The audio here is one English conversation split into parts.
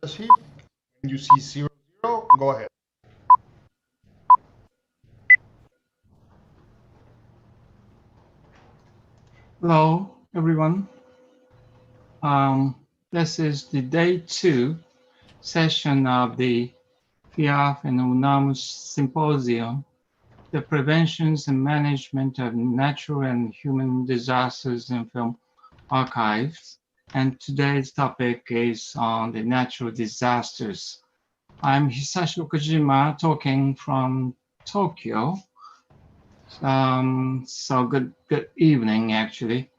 sheet. When you see 00, go ahead. Hello, everyone. This is the day 2 session of the FIAF and UNAM Symposium, the Preventions and Management of Natural and Human Disasters in Film Archives. And today's topic is on the natural disasters. I'm Hisashi Okujima, talking from Tokyo. So good evening, actually.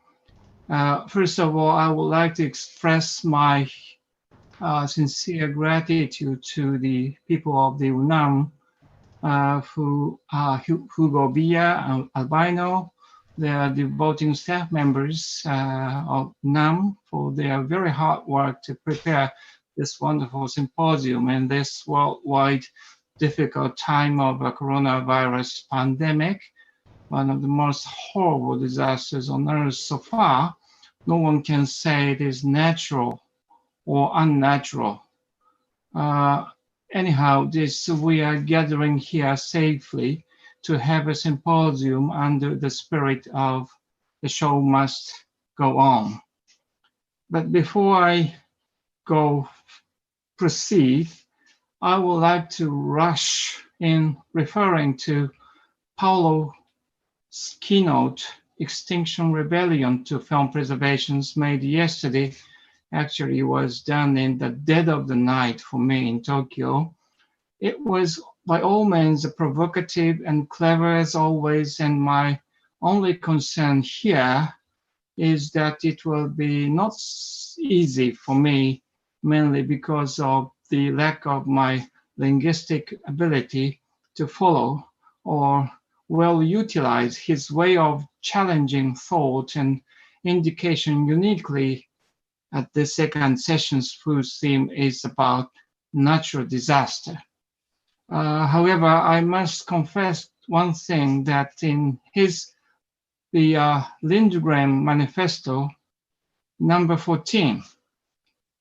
First of all, I would like to express my sincere gratitude to the people of the UNAM, Hugo Villa and Albino, the devoting staff members of UNAM for their very hard work to prepare this wonderful symposium in this worldwide difficult time of a coronavirus pandemic, one of the most horrible disasters on earth so far. No one can say it is natural or unnatural. Anyhow, we are gathering here safely to have a symposium under the spirit of the show must go on. But before I proceed, I would like to rush in referring to Paolo's keynote, Extinction Rebellion to Film Preservations, made yesterday. Actually, was done in the dead of the night for me in Tokyo. It was by all means provocative and clever as always, and my only concern here is that it will be not easy for me, mainly because of the lack of my linguistic ability to follow or well utilize his way of challenging thought and indication uniquely at the second session's whose theme is about natural disaster. However, I must confess one thing, that in the Lindgren Manifesto, number 14,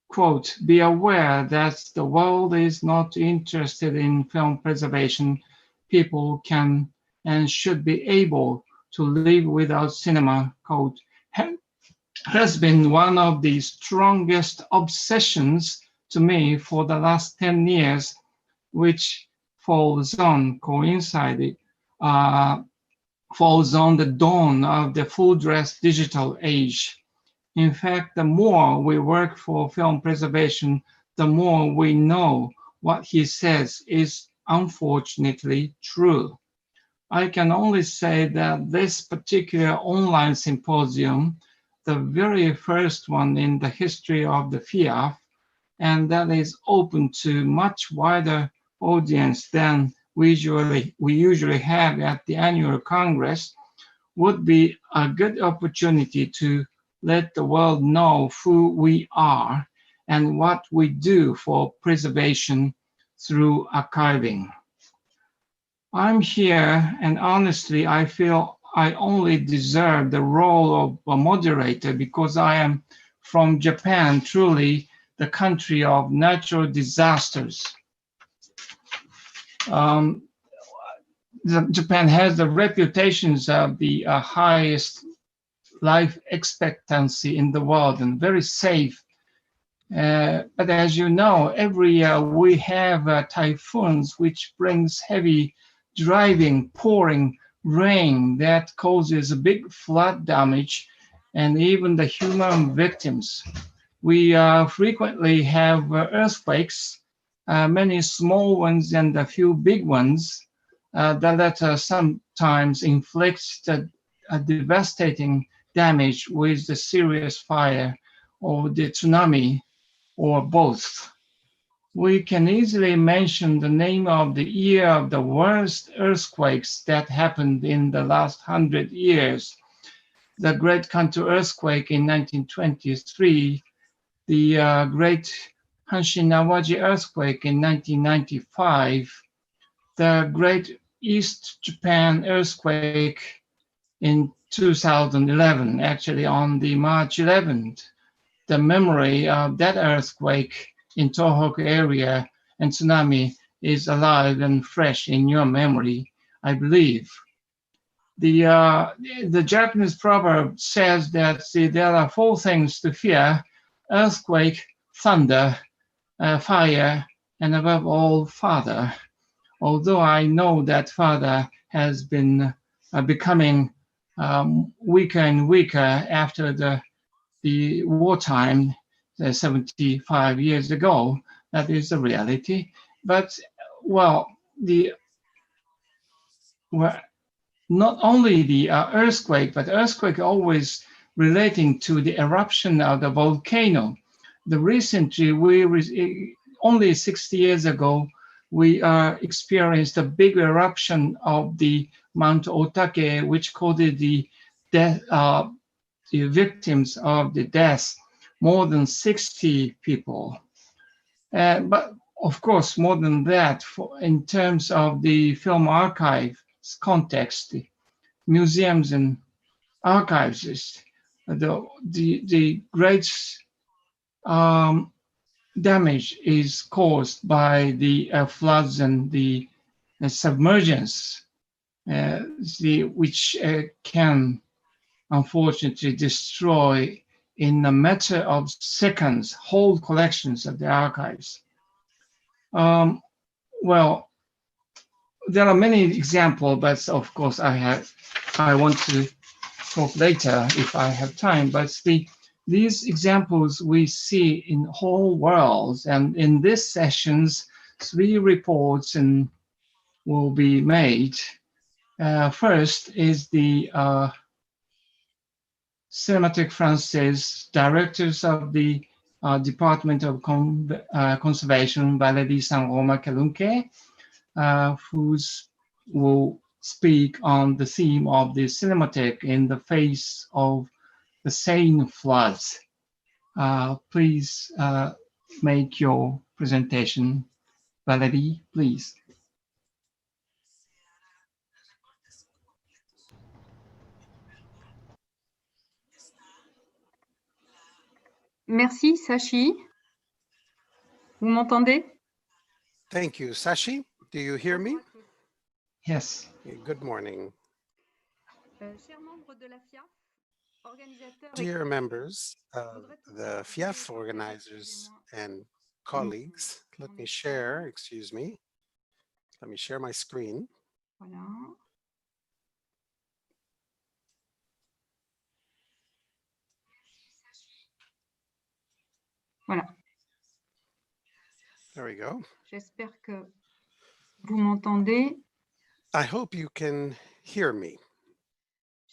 quote, "Be aware that the world is not interested in film preservation. People can and should be able to live without cinema," quote, has been one of the strongest obsessions to me for the last 10 years, which falls on the dawn of the full-dress digital age. In fact, the more we work for film preservation, the more we know what he says is unfortunately true. I can only say that this particular online symposium, the very first one in the history of the FIAF, and that is open to much wider audience than we usually have at the annual Congress, would be a good opportunity to let the world know who we are and what we do for preservation through archiving. I'm here, and honestly, I feel I only deserve the role of a moderator because I am from Japan, truly the country of natural disasters. Japan has the reputations of the highest life expectancy in the world and very safe. But as you know, every year we have typhoons, which brings heavy driving, pouring rain that causes a big flood damage and even the human victims. We frequently have earthquakes, many small ones and a few big ones that sometimes inflict a devastating damage with the serious fire or the tsunami or both. We can easily mention the name of the year of the worst earthquakes that happened in the last 100 years. The Great Kanto earthquake in 1923, the Great Hanshin-Awaji earthquake in 1995, the Great East Japan earthquake in 2011, actually on the March 11th. The memory of that earthquake in Tohoku area and tsunami is alive and fresh in your memory, I believe. The Japanese proverb says that there are four things to fear: earthquake, thunder, fire, and above all, father. Although I know that father has been becoming weaker and weaker after the wartime, 75 years ago, that is the reality. But, well, not only the earthquake, but earthquake always relating to the eruption of the volcano. Recently, only 60 years ago, we experienced a big eruption of the Mount Otake, which caused the death, the victims of the death, more than 60 people. But of course, more than that, in terms of the film archive context, the museums and archives, the great damage is caused by the floods and the submergence, which can unfortunately destroy in a matter of seconds whole collections of the archives. Well, there are many examples, but of course I want to talk later if I have time. But these examples we see in whole worlds, and in this sessions, 3 reports will be made. First is the Cinematheque Française directors of the Department of Conservation, Valérie Saint-Romain-Calunque, who will speak on the theme of the Cinematheque in the face of the Seine floods. Please make your presentation. Valérie, please. Merci, Sachi. Vous m'entendez? Thank you, Sachi. Do you hear me? Yes. Good morning. Chers membres de la FIAF, organisateurs Dear members of the FIAF organizers and colleagues, let me share my screen. Voilà. Voilà. There we go. J'espère que vous m'entendez. I hope you can hear me.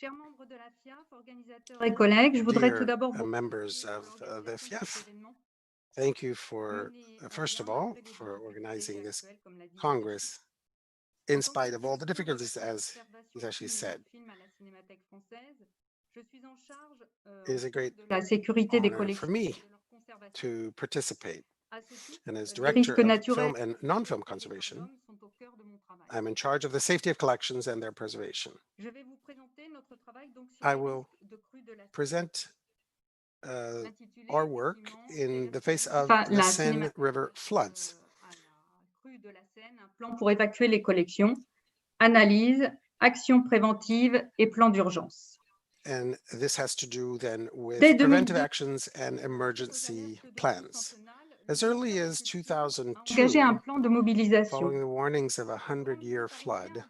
Chers membres de la FIAF, organisateurs et collègues, je voudrais tout Dear d'abord vous members of the FIAF, thank you for, first of all, for organizing this Congress in spite of all the difficulties, as Sachi said. It is a great honor for me to participate. And as Director of Film and Non-Film Conservation, I'm in charge of the safety of collections and their preservation. I will present our work in the face of the Seine River floods. Un plan pour évacuer les collections, analyse, actions préventives et plan d'urgence. And this has to do then with preventive actions and emergency plans. As early as 2002, following the warnings of a 100-year flood,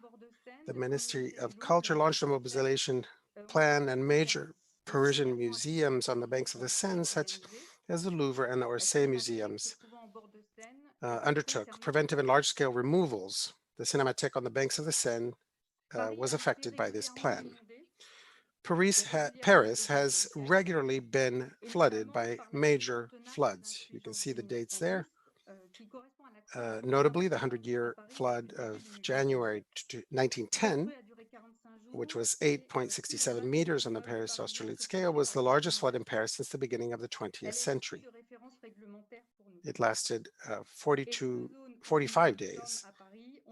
the Ministry of Culture launched a mobilization plan, and major Parisian museums on the banks of the Seine, such as the Louvre and the Orsay museums, undertook preventive and large-scale removals. The Cinematheque on the banks of the Seine was affected by this plan. Paris has regularly been flooded by major floods. You can see the dates there. Notably, the 100-year flood of January 1910, which was 8.67 meters on the Paris-Austerlitz scale, was the largest flood in Paris since the beginning of the 20th century. It lasted 45 days.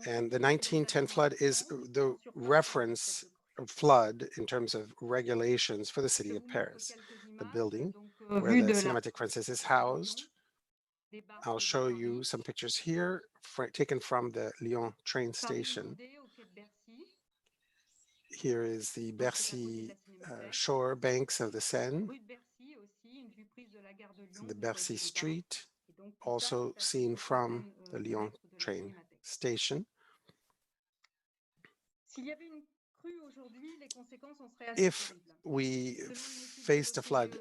And the 1910 flood is the reference flood in terms of regulations for the city of Paris. The building where the Cinematheque Française is housed I'll show you some pictures here taken from the Lyon train station. Here is the Bercy shore banks of the Seine, the Bercy Street, also seen from the Lyon train station. If we faced a flood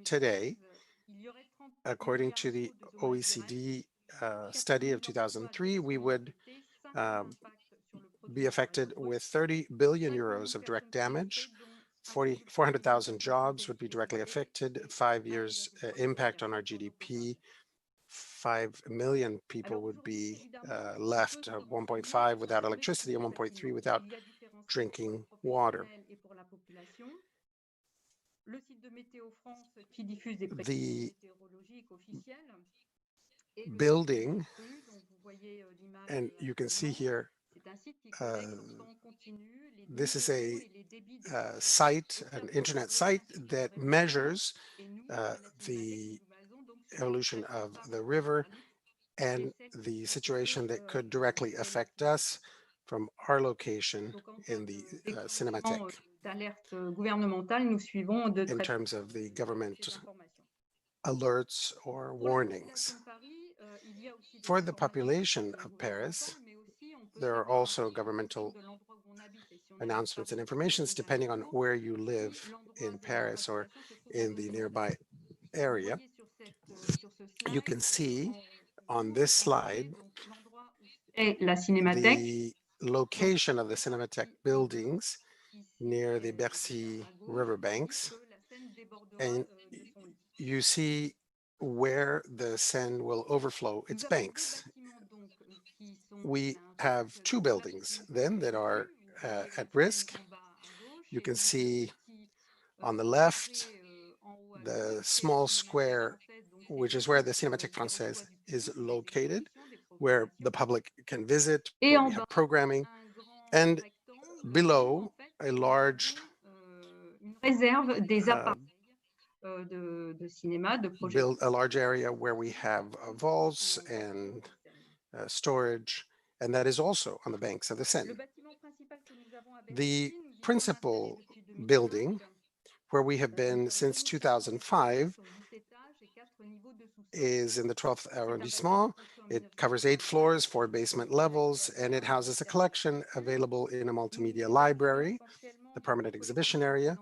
today, according to the OECD study of 2003, we would be affected with 30 billion euros of direct damage. 400,000 jobs would be directly affected, 5 years impact on our GDP. 5 million people would be left, 1.5 without electricity and 1.3 without drinking water. The building, and you can see here, this is a site, an internet site that measures the evolution of the river and the situation that could directly affect us from our location in the Cinematheque in terms of the government alerts or warnings. For the population of Paris, there are also governmental announcements and informations depending on where you live in Paris or in the nearby area. You can see on this slide the location of the Cinematheque buildings near the Bercy riverbanks, and you see where the Seine will overflow its banks. We have two buildings then that are at risk. You can see on the left the small square, which is where the Cinémathèque Française is located, where the public can visit, where we have programming, and below a large a large area where we have vaults and storage, and that is also on the banks of the Seine. The principal building, where we have been since 2005, is in the 12th arrondissement. It covers 8 floors, 4 basement levels, and it houses a collection available in a multimedia library, the permanent exhibition area,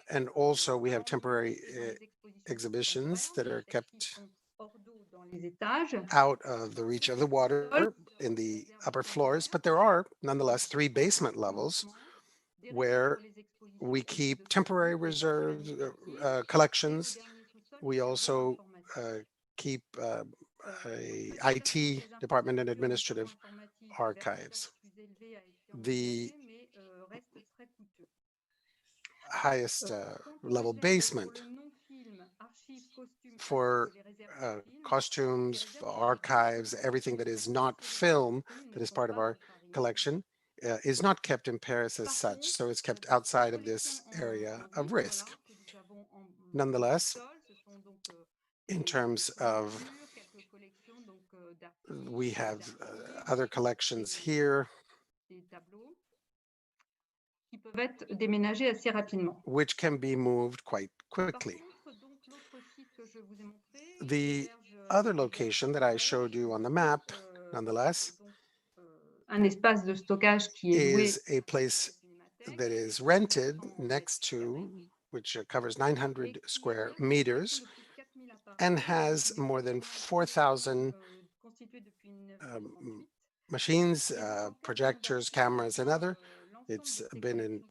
and also we have temporary exhibitions that are kept out of the reach of the water in the upper floors, but there are nonetheless 3 basement levels where we keep temporary reserve collections. We also keep a IT department and administrative archives. The highest level basement for costumes, archives, everything that is not film, that is part of our collection, is not kept in Paris as such, so it's kept outside of this area of risk. Nonetheless, in terms of, we have other collections here, which can be moved quite quickly. The other location that I showed you on the map, nonetheless, is a place that is rented next to, which covers 900 square meters and has more than 4,000 machines, projectors, cameras, and other. It's been in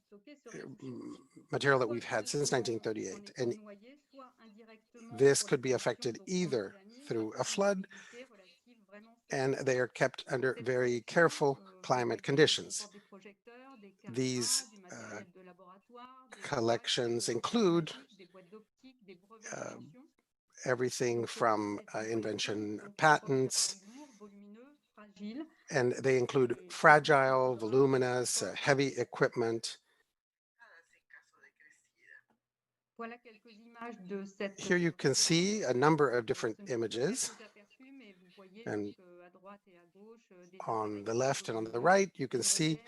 material that we've had since 1938. And this could be affected either through a flood, and they are kept under very careful climate conditions. These collections include everything from invention patents, and they include fragile, voluminous, heavy equipment. Here you can see a number of different images. And on the left and on the right, you can see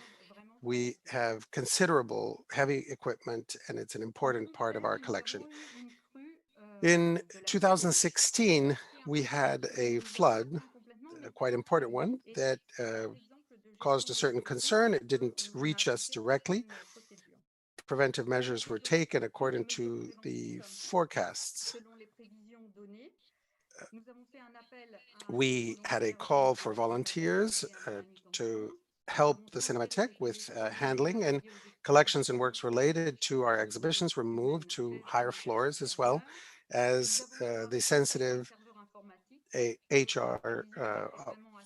we have considerable heavy equipment, and it's an important part of our collection. In 2016, we had a flood, a quite important one, that caused a certain concern. It didn't reach us directly. Preventive measures were taken according to the forecasts. We had a call for volunteers to help the Cinematheque with handling, and collections and works related to our exhibitions were moved to higher floors, as well as the sensitive HR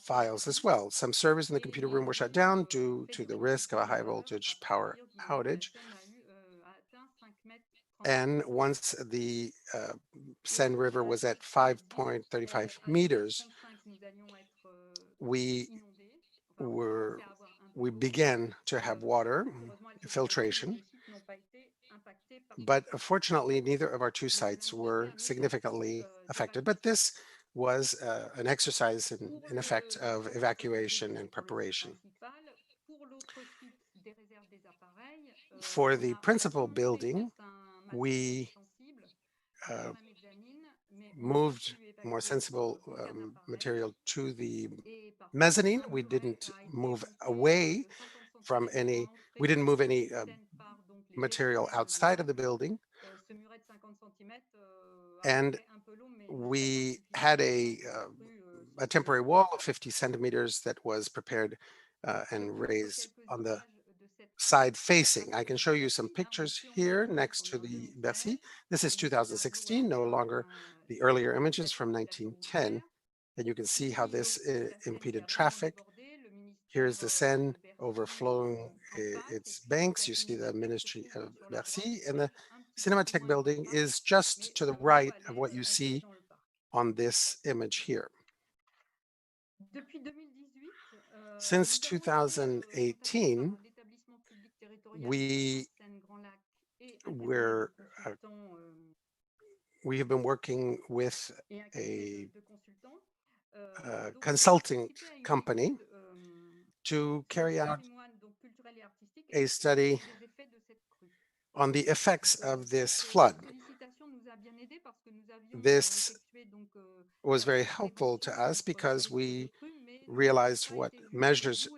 files as well. Some servers in the computer room were shut down due to the risk of a high voltage power outage. And once the Seine River was at 5.35 meters, we began to have water filtration. But fortunately, neither of our two sites were significantly affected. But this was an exercise in effect of evacuation and preparation. For the principal building, we moved more sensible material to the mezzanine. We didn't move away from any, we didn't move any material outside of the building. And we had a temporary wall of 50 centimeters that was prepared and raised on the side facing. I can show you some pictures here next to the Bercy. This is 2016, no longer the earlier images from 1910. And you can see how this impeded traffic. Here's the Seine overflowing its banks. You see the Ministry of Bercy, and the Cinematheque building is just to the right of what you see on this image here. Since 2018, we have been working with a consulting company to carry out a study on the effects of this flood. This was very helpful to us because we realized what measures,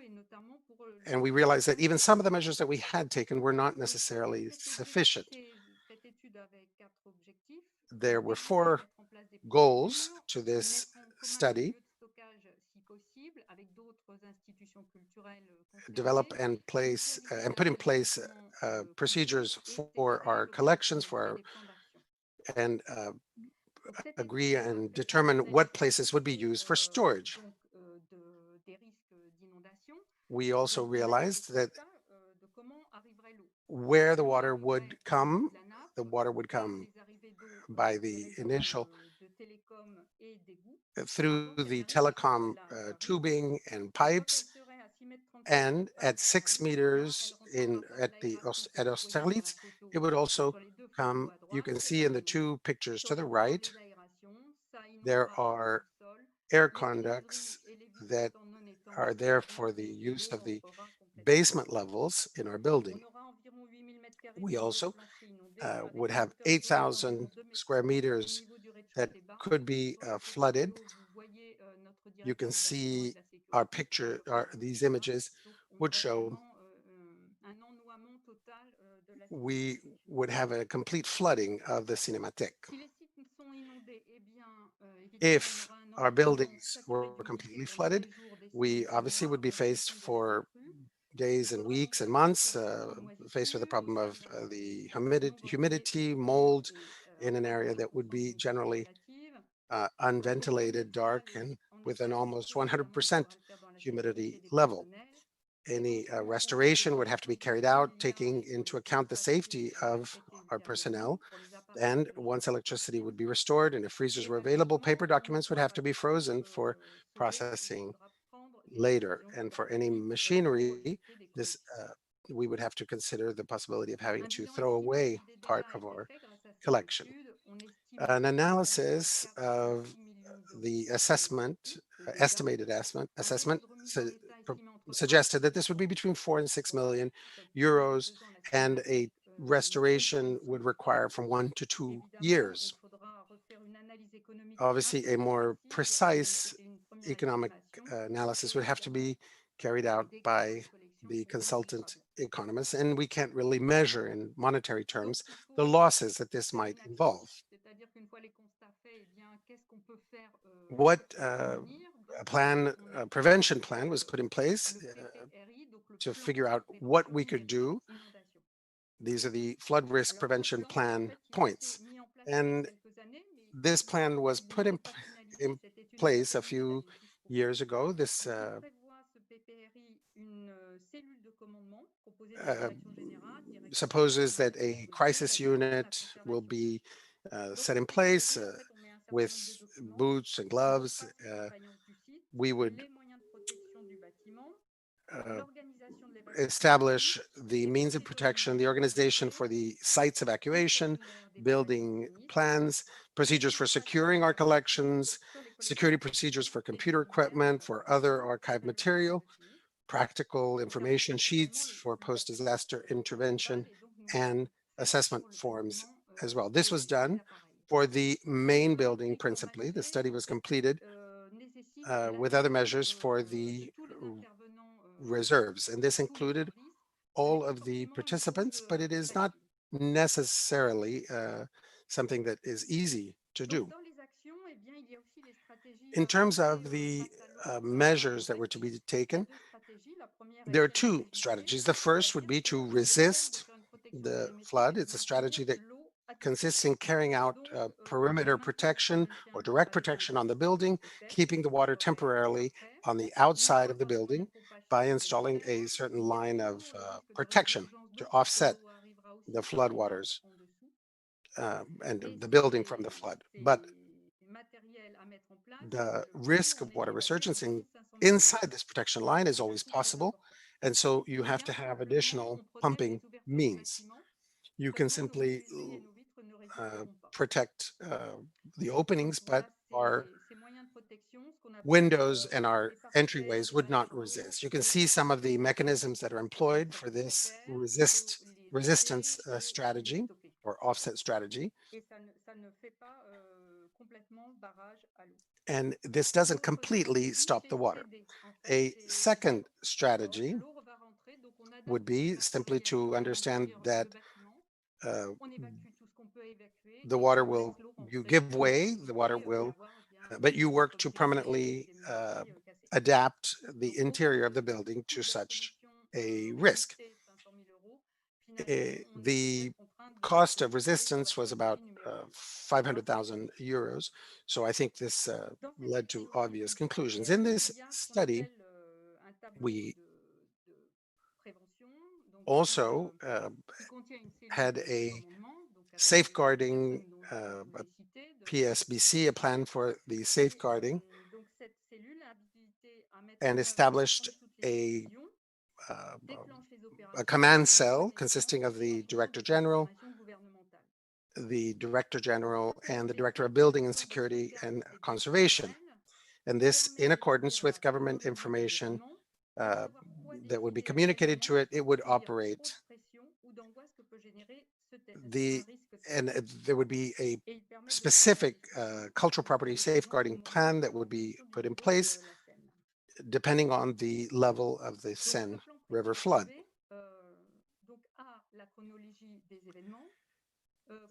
and we realized that even some of the measures that we had taken were not necessarily sufficient. There were 4 goals to this study: develop and place and put in place procedures for our collections, and agree and determine what places would be used for storage. We also realized that where the water would come by the initial through the telecom tubing and pipes, and at 6 meters at Austerlitz, it would also come. You can see in the 2 pictures to the right, there are air conducts that are there for the use of the basement levels in our building. We also would have 8,000 square meters that could be flooded. You can see our picture, these images would show we would have a complete flooding of the Cinematheque. If our buildings were completely flooded, we obviously would be faced for days and weeks and months, faced with the problem of the humidity, mold in an area that would be generally unventilated, dark, and with an almost 100% humidity level. Any restoration would have to be carried out, taking into account the safety of our personnel. And once electricity would be restored and if freezers were available, paper documents would have to be frozen for processing later. And for any machinery, we would have to consider the possibility of having to throw away part of our collection. An analysis of the estimated assessment suggested that this would be between 4 and 6 million euros, and a restoration would require from 1 to 2 years. Obviously, a more precise economic analysis would have to be carried out by the consultant economists, and we can't really measure in monetary terms the losses that this might involve. What prevention plan was put in place to figure out what we could do. These are the flood risk prevention plan points. And this plan was put in place a few years ago. This supposes that a crisis unit will be set in place with boots and gloves. We would establish the means of protection, the organization for the sites evacuation, building plans, procedures for securing our collections, security procedures for computer equipment, for other archive material, practical information sheets for post-disaster intervention, and assessment forms as well. This was done for the main building principally. The study was completed with other measures for the reserves, and this included all of the participants, but it is not necessarily something that is easy to do. In terms of the measures that were to be taken, there are two strategies. The first would be to resist the flood. It's a strategy that consists in carrying out perimeter protection or direct protection on the building, keeping the water temporarily on the outside of the building by installing a certain line of protection to offset the flood waters and the building from the flood. But the risk of water resurgence inside this protection line is always possible. And so you have to have additional pumping means. You can simply protect the openings, but our windows and our entryways would not resist. You can see some of the mechanisms that are employed for this resistance strategy or offset strategy. And this doesn't completely stop the water. A second strategy would be simply to understand that the water will, you give way, the water will, but you work to permanently adapt the interior of the building to such a risk. The cost of resistance was about 500,000 euros. So I think this led to obvious conclusions. In this study, we also had a safeguarding PSBC, a plan for the safeguarding, and established a command cell consisting of the Director General, and the Director of Building and Security and Conservation. And this, in accordance with government information that would be communicated to it, it would operate. And there would be a specific cultural property safeguarding plan that would be put in place depending on the level of the Seine River flood.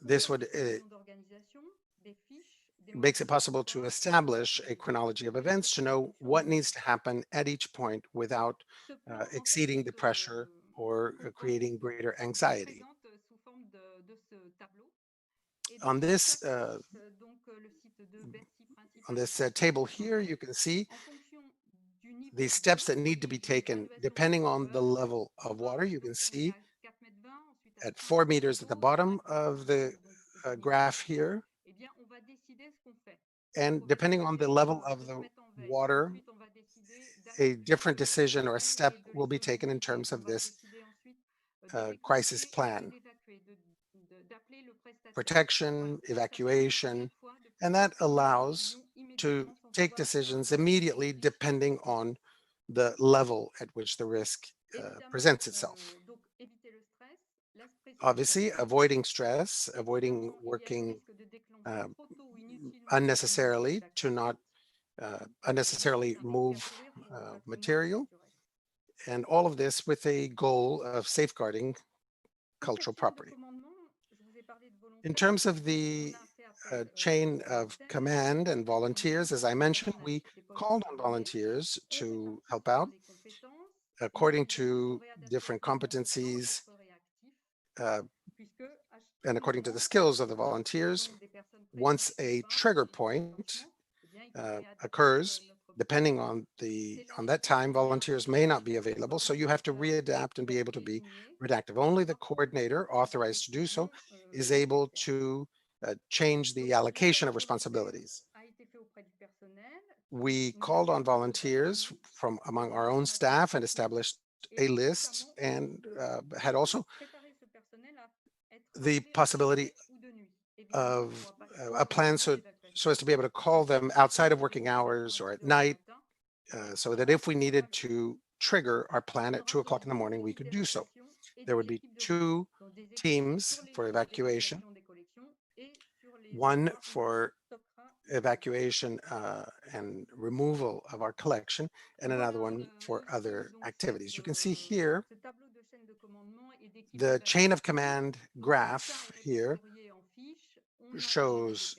This would makes it possible to establish a chronology of events to know what needs to happen at each point without exceeding the pressure or creating greater anxiety. On this table here, you can see the steps that need to be taken depending on the level of water. You can see at 4 meters at the bottom of the graph here. And depending on the level of the water, a different decision or a step will be taken in terms of this crisis plan. protection, evacuation, and that allows to take decisions immediately depending on the level at which the risk presents itself. Obviously, avoiding stress, avoiding working unnecessarily to not unnecessarily move material, and all of this with a goal of safeguarding cultural property. In terms of the chain of command and volunteers, as I mentioned, we called on volunteers to help out according to different competencies and according to the skills of the volunteers. Once a trigger point occurs, depending on that time, volunteers may not be available. So you have to readapt and be able to be reactive. Only the coordinator authorized to do so is able to change the allocation of responsibilities. We called on volunteers from among our own staff and established a list, and had also the possibility of a plan so as to be able to call them outside of working hours or at night, so that if we needed to trigger our plan at 2 o'clock in the morning, we could do so. There would be 2 teams for evacuation, one for evacuation and removal of our collection, and another one for other activities. You can see here the chain of command graph here shows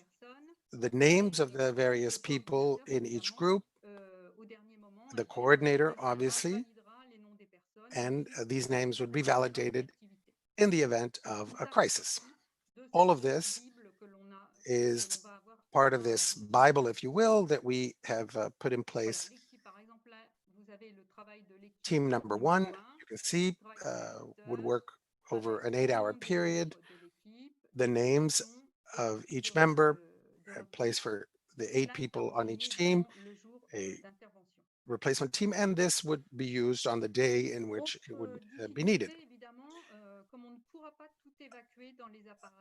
the names of the various people in each group, the coordinator, obviously, and these names would be validated in the event of a crisis. All of this is part of this Bible, if you will, that we have put in place. Team number 1, you can see, would work over an 8-hour period. The names of each member, a place for the 8 people on each team, a replacement team, and this would be used on the day in which it would be needed.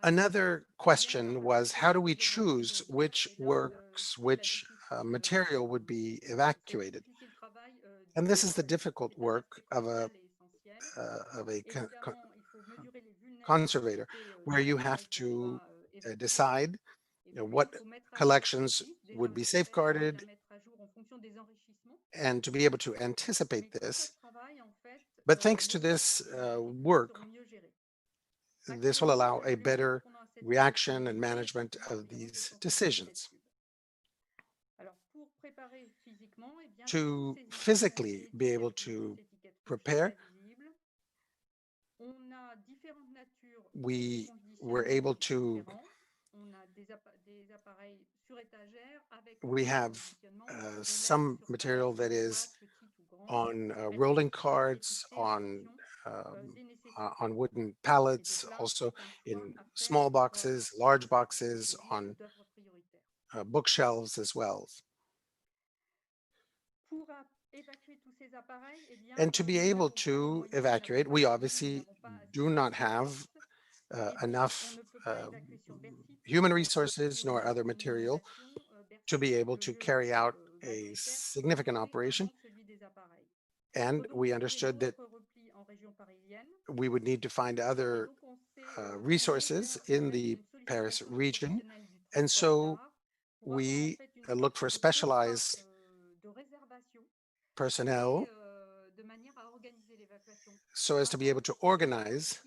Another question was, how do we choose which works, which material would be evacuated? And this is the difficult work of a conservator, where you have to decide what collections would be safeguarded, and to be able to anticipate this. But thanks to this work, this will allow a better reaction and management of these decisions. To physically be able to prepare, we were able to, we have some material that is on rolling carts, on wooden pallets, also in small boxes, large boxes, on bookshelves as well. And to be able to evacuate, we obviously do not have enough human resources nor other material to be able to carry out a significant operation. And we understood that we would need to find other resources in the Paris region. And so we looked for specialized personnel so as to be able to organize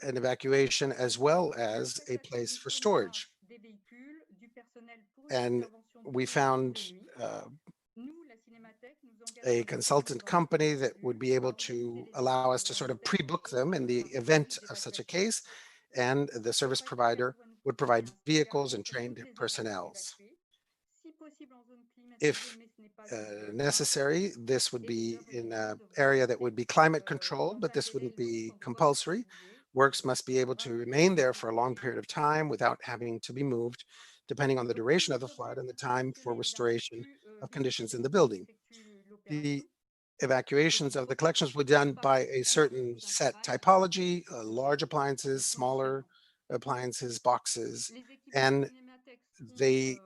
an evacuation as well as a place for storage. And we found a consultant company that would be able to allow us to sort of pre-book them in the event of such a case. And the service provider would provide vehicles and trained personnel. If necessary, this would be in an area that would be climate controlled, but this wouldn't be compulsory. Works must be able to remain there for a long period of time without having to be moved, depending on the duration of the flood and the time for restoration of conditions in the building. The evacuations of the collections were done by a certain set typology, large appliances, smaller appliances, boxes, and the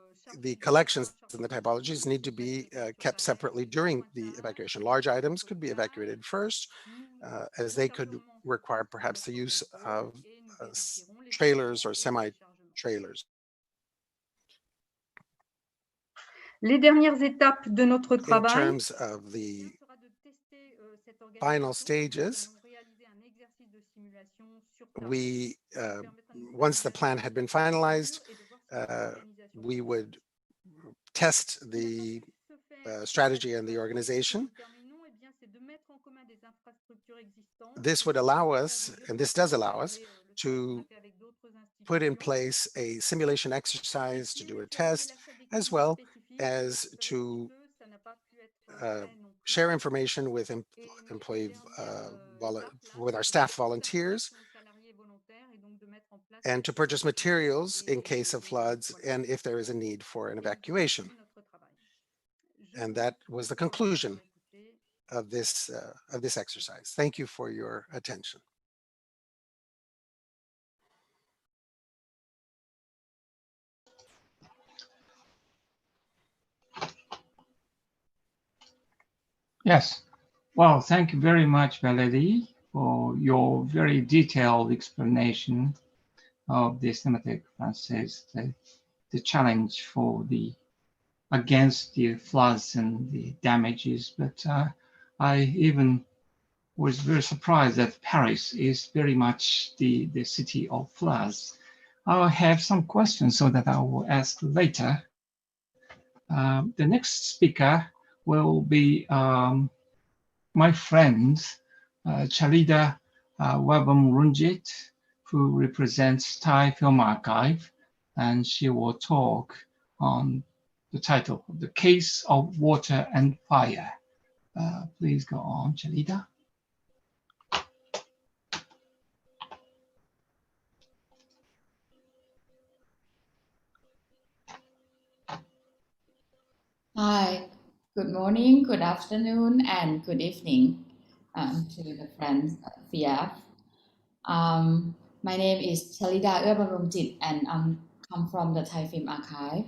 collections and the typologies need to be kept separately during the evacuation. Large items could be evacuated first, as they could require perhaps the use of trailers or semi-trailers. Les dernières étapes de notre In travail terms of the final stages, we, once the plan had been finalized, we would test the strategy and the organization. This would allow us, and this does allow us, to put in place a simulation exercise to do a test, as well as to share information with with our staff volunteers, and to purchase materials in case of floods and if there is a need for an evacuation. And that was the conclusion of this exercise. Thank you for your attention. Yes. Well, thank you very much, Valerie, for your very detailed explanation of the Cinematheque Française, the challenge for against the floods and the damages. But I even was very surprised that Paris is very much the city of floods. I'll have some questions so that I will ask later. The next speaker will be my friend, Chalida Wabamrunjit, who represents Thai Film Archive, and she will talk on the title, The Case of Water and Fire. Please go on, Chalida. Hi, good morning, good afternoon, and good evening to the friends at FIAF. My name is Chalida Uebamrumjit, and I come from the Thai Film Archive.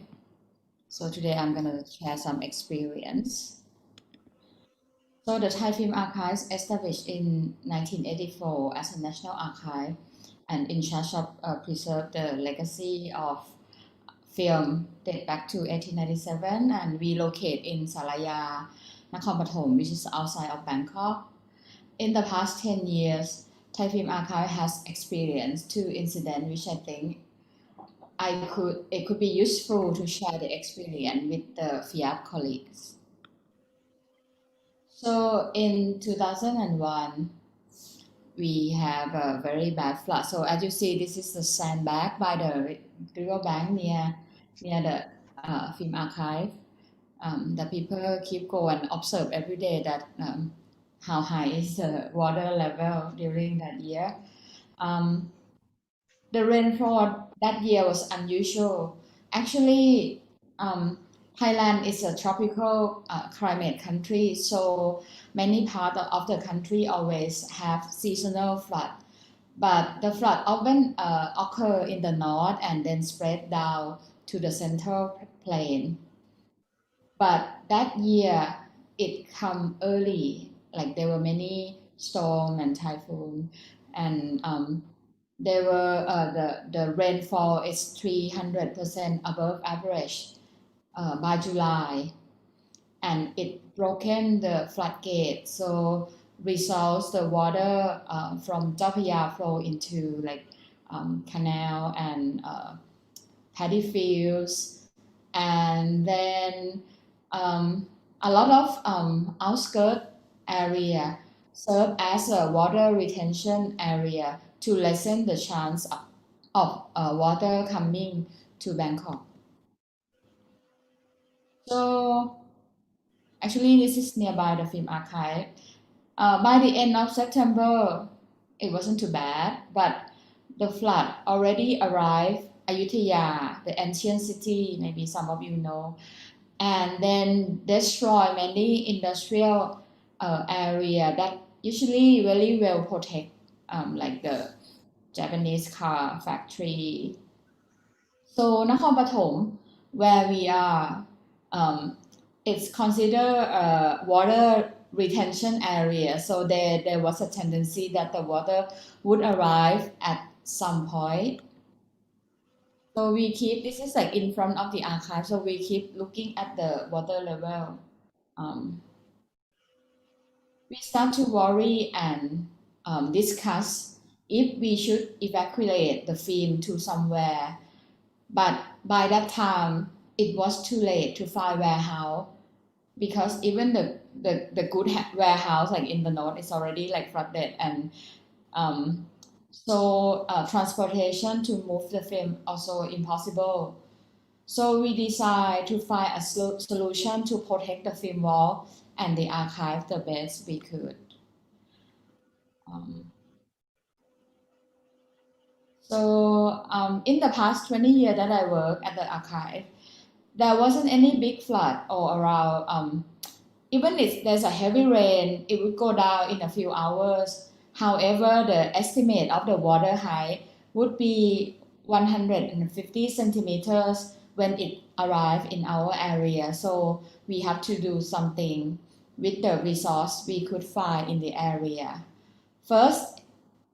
So today I'm going to share some experience. So the Thai Film Archive established in 1984 as a national archive and in charge of preserve the legacy of film date back to 1897, and we locate in Saraya, Nakhon Pathom, which is outside of Bangkok. In the past 10 years, Thai Film Archive has experienced 2 incidents, which I think it could be useful to share the experience with the FIAF colleagues. So in 2001, we have a very bad flood. So as you see, this is the sandbag by the riverbank near the film archive. The people keep go and observe every day that how high is the water level during that year. The rainfall that year was unusual. Actually, Thailand is a tropical climate country, so many parts of the country always have seasonal flood. But the flood often occur in the north and then spread down to the central plain. But that year, it come early, like there were many storm and typhoon, and there were the rainfall is 300% above average by July, and it broken the floodgate, so results the water from Chao flow into like canal and paddy fields, and then a lot of outskirt area serve as a water retention area to lessen the chance of water coming to Bangkok. So actually this is nearby the film archive. By the end of September, it wasn't too bad, but the flood already arrived Ayutthaya, the ancient city, maybe some of you know, and then destroy many industrial area that usually very well protect, like the Japanese car factory. So Nakhon Pathom, where we are, it's considered a water retention area. So there was a tendency that the water would arrive at some point. So we keep, this is like in front of the archive, so we keep looking at the water level. We start to worry and discuss if we should evacuate the film to somewhere. But by that time, it was too late to find warehouse, because even the good warehouse like in the north is already like flooded, and so transportation to move the film also impossible. So we decide to find a solution to protect the film wall and the archive the best we could. In the past 20 years that I worked at the archive, there wasn't any big flood all around. Even if there's a heavy rain, it would go down in a few hours. However, the estimate of the water height would be 150 centimeters when it arrived in our area. So we have to do something with the resource we could find in the area. First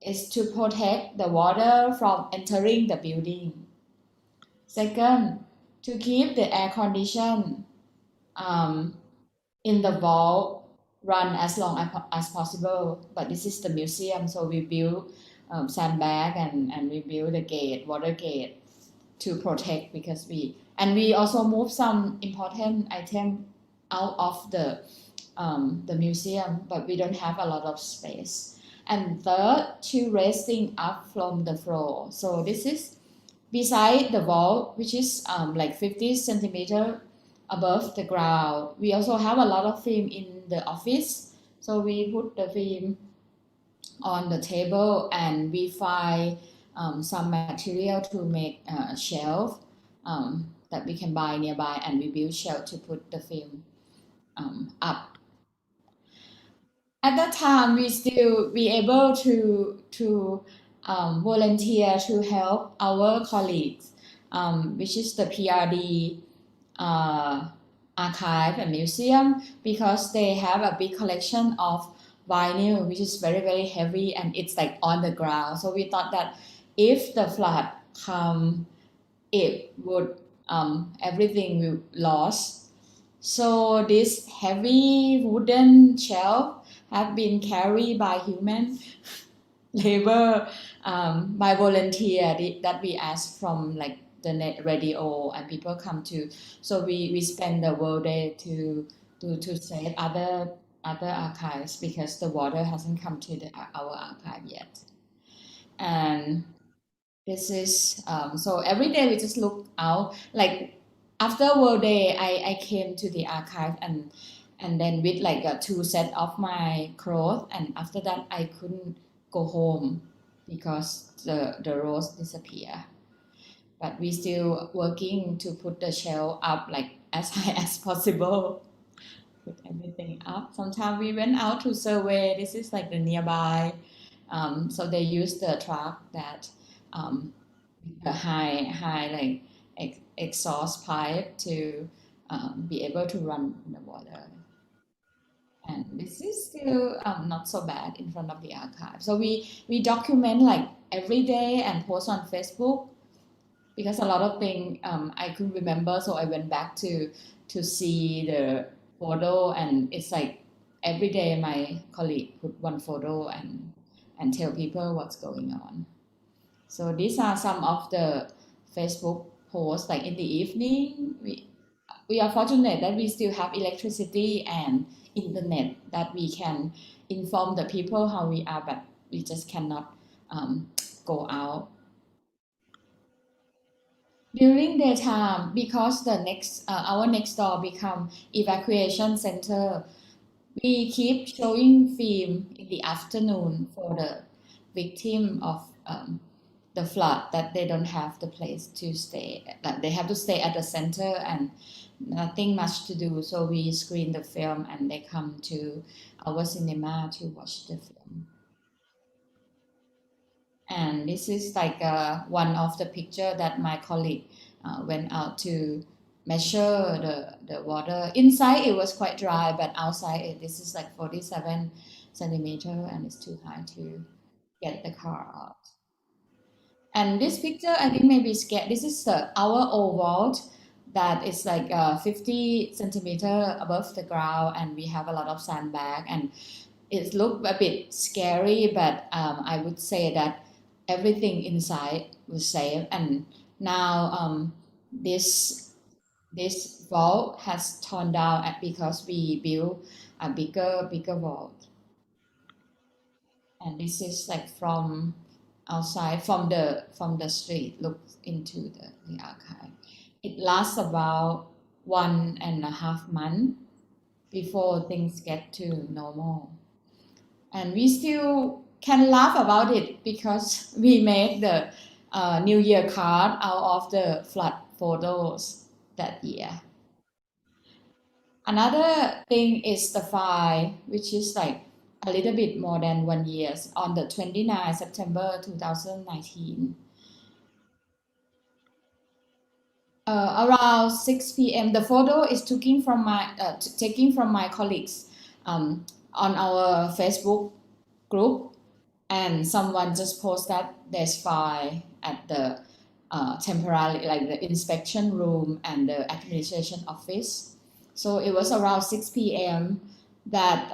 is to protect the water from entering the building. Second, to keep the air condition in the vault run as long as possible. But this is the museum, so we build sandbag and we build the gate, water gate to protect, because we also move some important item out of the museum, but we don't have a lot of space. And third, to raising up from the floor. So this is beside the wall, which is like 50 centimeter above the ground. We also have a lot of film in the office. So we put the film on the table and we find some material to make a shelf that we can buy nearby, and we build shelf to put the film up. At that time, we still be able to volunteer to help our colleagues, which is the PRD archive and museum, because they have a big collection of vinyl, which is very, very heavy, and it's like on the ground. So we thought that if the flood come, it would everything will lost. So this heavy wooden shelf have been carried by human labor by volunteer that we asked from like the net radio, and people come to. So we spend the whole day to save other archives, because the water hasn't come to our archive yet. And this is so every day we just look out. Like after World Day, I came to the archive and then with like a 2 set of my clothes, and after that I couldn't go home because the roads disappear. But we still working to put the shelf up like as high as possible. Put everything up. Sometimes we went out to survey. This is like the nearby. So they use the truck that the high like exhaust pipe to be able to run in the water. And this is still not so bad in front of the archive. So we document like every day and post on Facebook, because a lot of things I couldn't remember, so I went back to see the photo, and it's like every day my colleague put one photo and tell people what's going on. So these are some of the Facebook posts. Like in the evening, we are fortunate that we still have electricity and internet that we can inform the people how we are, but we just cannot go out. During daytime, because our next door become evacuation center, we keep showing film in the afternoon for the victim of the flood that they don't have the place to stay, that they have to stay at the center and nothing much to do. So we screen the film and they come to our cinema to watch the film. And this is like one of the picture that my colleague went out to measure the water. Inside it was quite dry, but outside this is like 47 centimeter and it's too high to get the car out. And this picture, I think maybe scared. This is our old vault that is like 50 centimeter above the ground, and we have a lot of sandbag, and it looked a bit scary, but I would say that everything inside was safe. And now this vault has torn down because we built a bigger vault. And this is like from outside, from the street, look into the archive. It lasts about 1.5 months before things get to normal. And we still can laugh about it because we made the New Year card out of the flood photos that year. Another thing is the fire, which is like a little bit more than 1 year, on the 29th September 2019. Around 6 p.m. The photo is taken from my colleagues on our Facebook group, and someone just posted that there's fire at the temporary, like the inspection room and the administration office. So it was around 6 p.m. that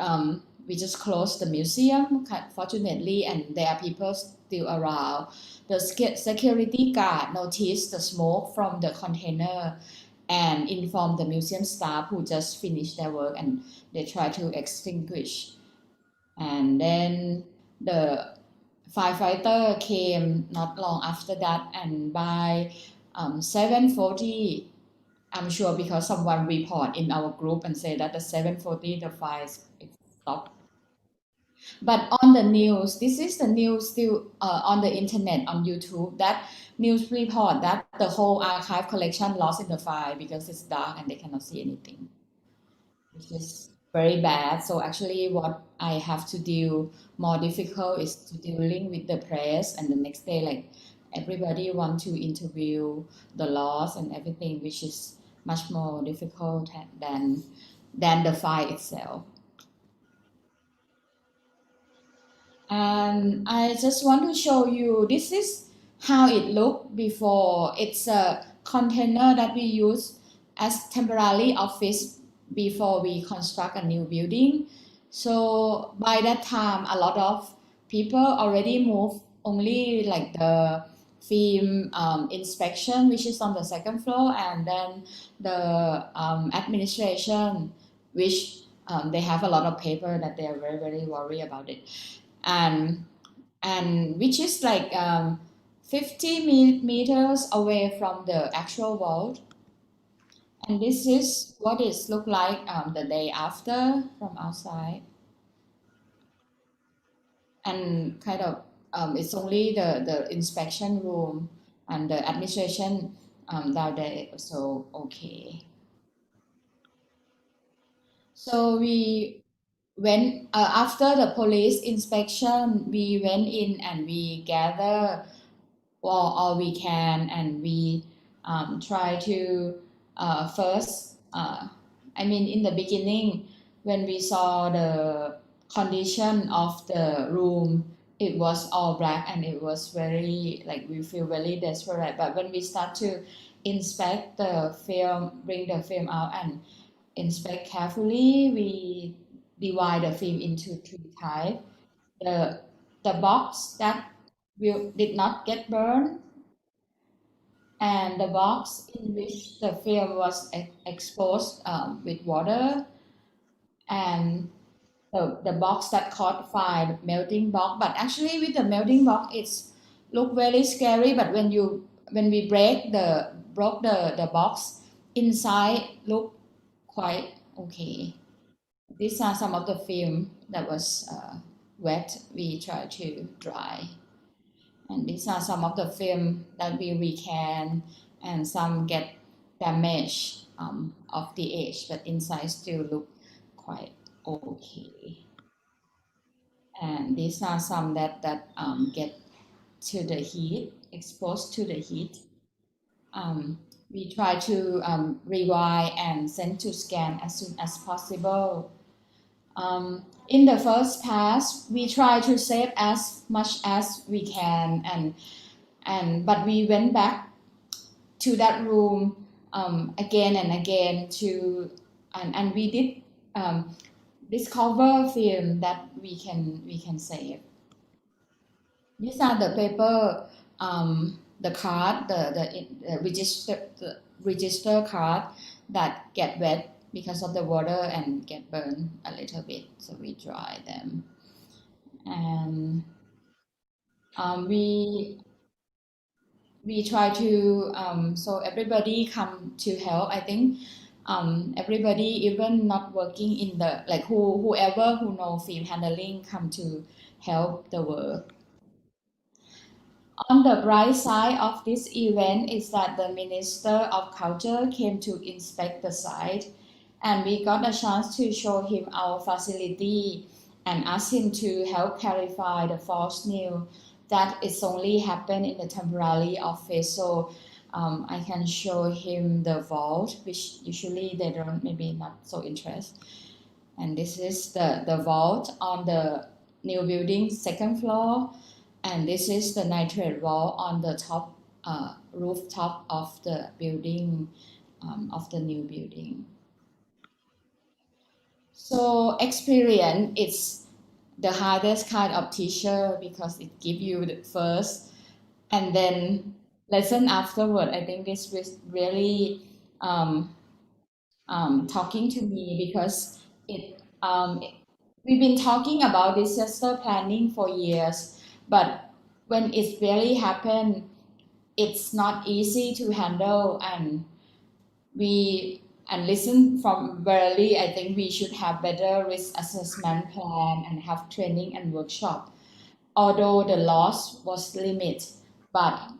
we just closed the museum, fortunately, and there are people still around. The security guard noticed the smoke from the container and informed the museum staff, who just finished their work, and they tried to extinguish. And then the firefighter came not long after that, and by 7:40, I'm sure because someone report in our group and say that at 7:40 the fire stopped. But on the news, this is the news still on the internet, on YouTube, that news report that the whole archive collection lost in the fire because it's dark and they cannot see anything, which is very bad. So actually what I have to do more difficult is to dealing with the press, and the next day, like, everybody want to interview the loss and everything, which is much more difficult than the file itself. And I just want to show you, this is how it looked before. It's a container that we use as temporary office before we construct a new building. So by that time, a lot of people already moved, only like the film inspection, which is on the second floor, and then the administration, which they have a lot of paper that they are very, very worried about it. And which is like 50 meters away from the actual vault. And this is what it looked like the day after from outside. And kind of it's only the inspection room and the administration down there, so okay. So we went after the police inspection, we went in and we gather all we can, and we try to first, I mean, in the beginning, when we saw the condition of the room, it was all black and it was very, like, we feel very desperate. But when we start to inspect the film, bring the film out and inspect carefully, we divide the film into 3 types. The box that did not get burned, and the box in which the film was exposed with water, and the box that caught fire, the melting box. But actually with the melting box, it's look very scary, but when we broke the box, inside look quite okay. These are some of the film that was wet. We try to dry. And these are some of the film that we recant, and some get damaged of the age, but inside still look quite okay. And these are some that get to the heat, exposed to the heat. We try to rewind and send to scan as soon as possible. In the first pass, we try to save as much as we can, but we went back to that room again and again and we did discover film that we can save. These are the paper, the card, the register card that get wet because of the water and get burned a little bit, so we dry them. And we try to so everybody come to help. I think everybody, even not working in the, like whoever who know film handling, come to help the work. On the bright side of this event is that the Minister of Culture came to inspect the site, and we got a chance to show him our facility and ask him to help clarify the false news that it's only happened in the temporary office. So I can show him the vault, which usually they don't, maybe not so interested. And this is the vault on the new building, second floor. And this is the nitrate wall on the top rooftop of the building, of the new building. So experience is the hardest kind of teacher because it gives you the first and then lesson afterward. I think this was really talking to me because we've been talking about disaster planning for years, but when it really happened, it's not easy to handle, and listen from Verily, I think we should have better risk assessment plan and have training and workshop. Although the loss was limited, but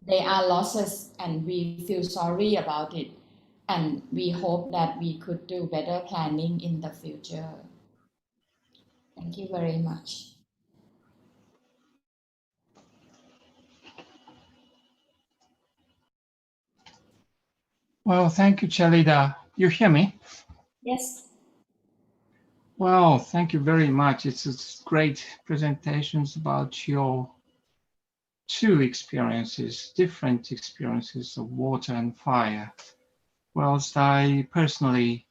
there are losses and we feel sorry about it. And we hope that we could do better planning in the future. Thank you very much. Well, thank you, Chalida. You hear me? Yes. Well, thank you very much. It's great presentations about your two experiences, different experiences of water and fire. Whilst I personally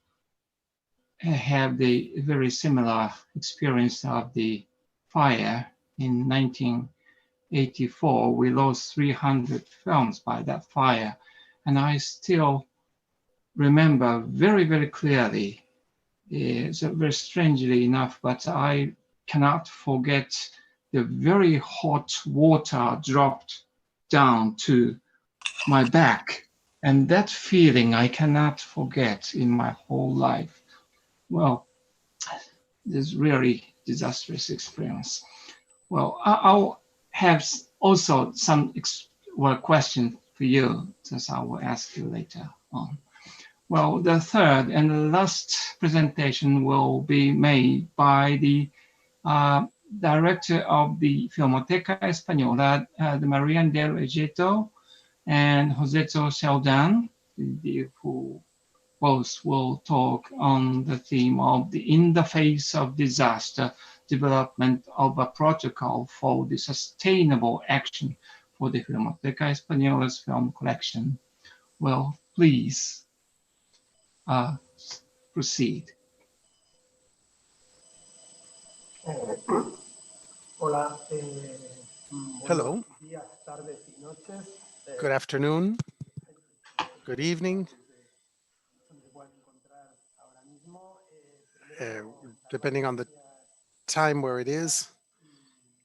have the very similar experience of the fire in 1984, we lost 300 films by that fire. And I still remember very, very clearly, so very strangely enough, but I cannot forget the very hot water dropped down to my back. And that feeling I cannot forget in my whole life. Well, this really disastrous experience. Well, I'll have also some question for you, since I will ask you later on. Well, the third and the last presentation will be made by the director of the Filmoteca Española, the Marian del Ejeto, and Joseto Sheldon, who both will talk on the theme of the in the face of disaster, development of a protocol for the sustainable action for the Filmoteca Española's film collection. Well, please proceed. Hello. Good afternoon. Good evening. Depending on the time where it is,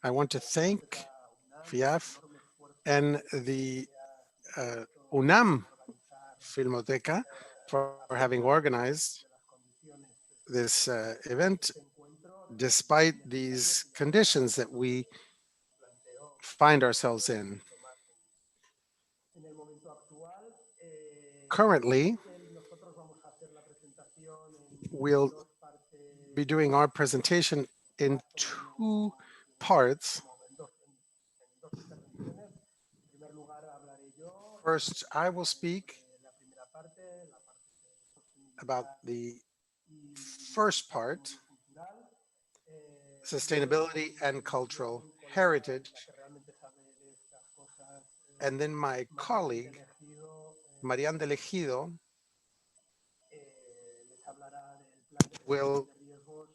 I want to thank FIAF and the UNAM Filmoteca for having organized this event despite these conditions that we find ourselves in. Currently, we'll be doing our presentation in two parts. First, I will speak about the first part, sustainability and cultural heritage, and then my colleague, Marian del Ejido, will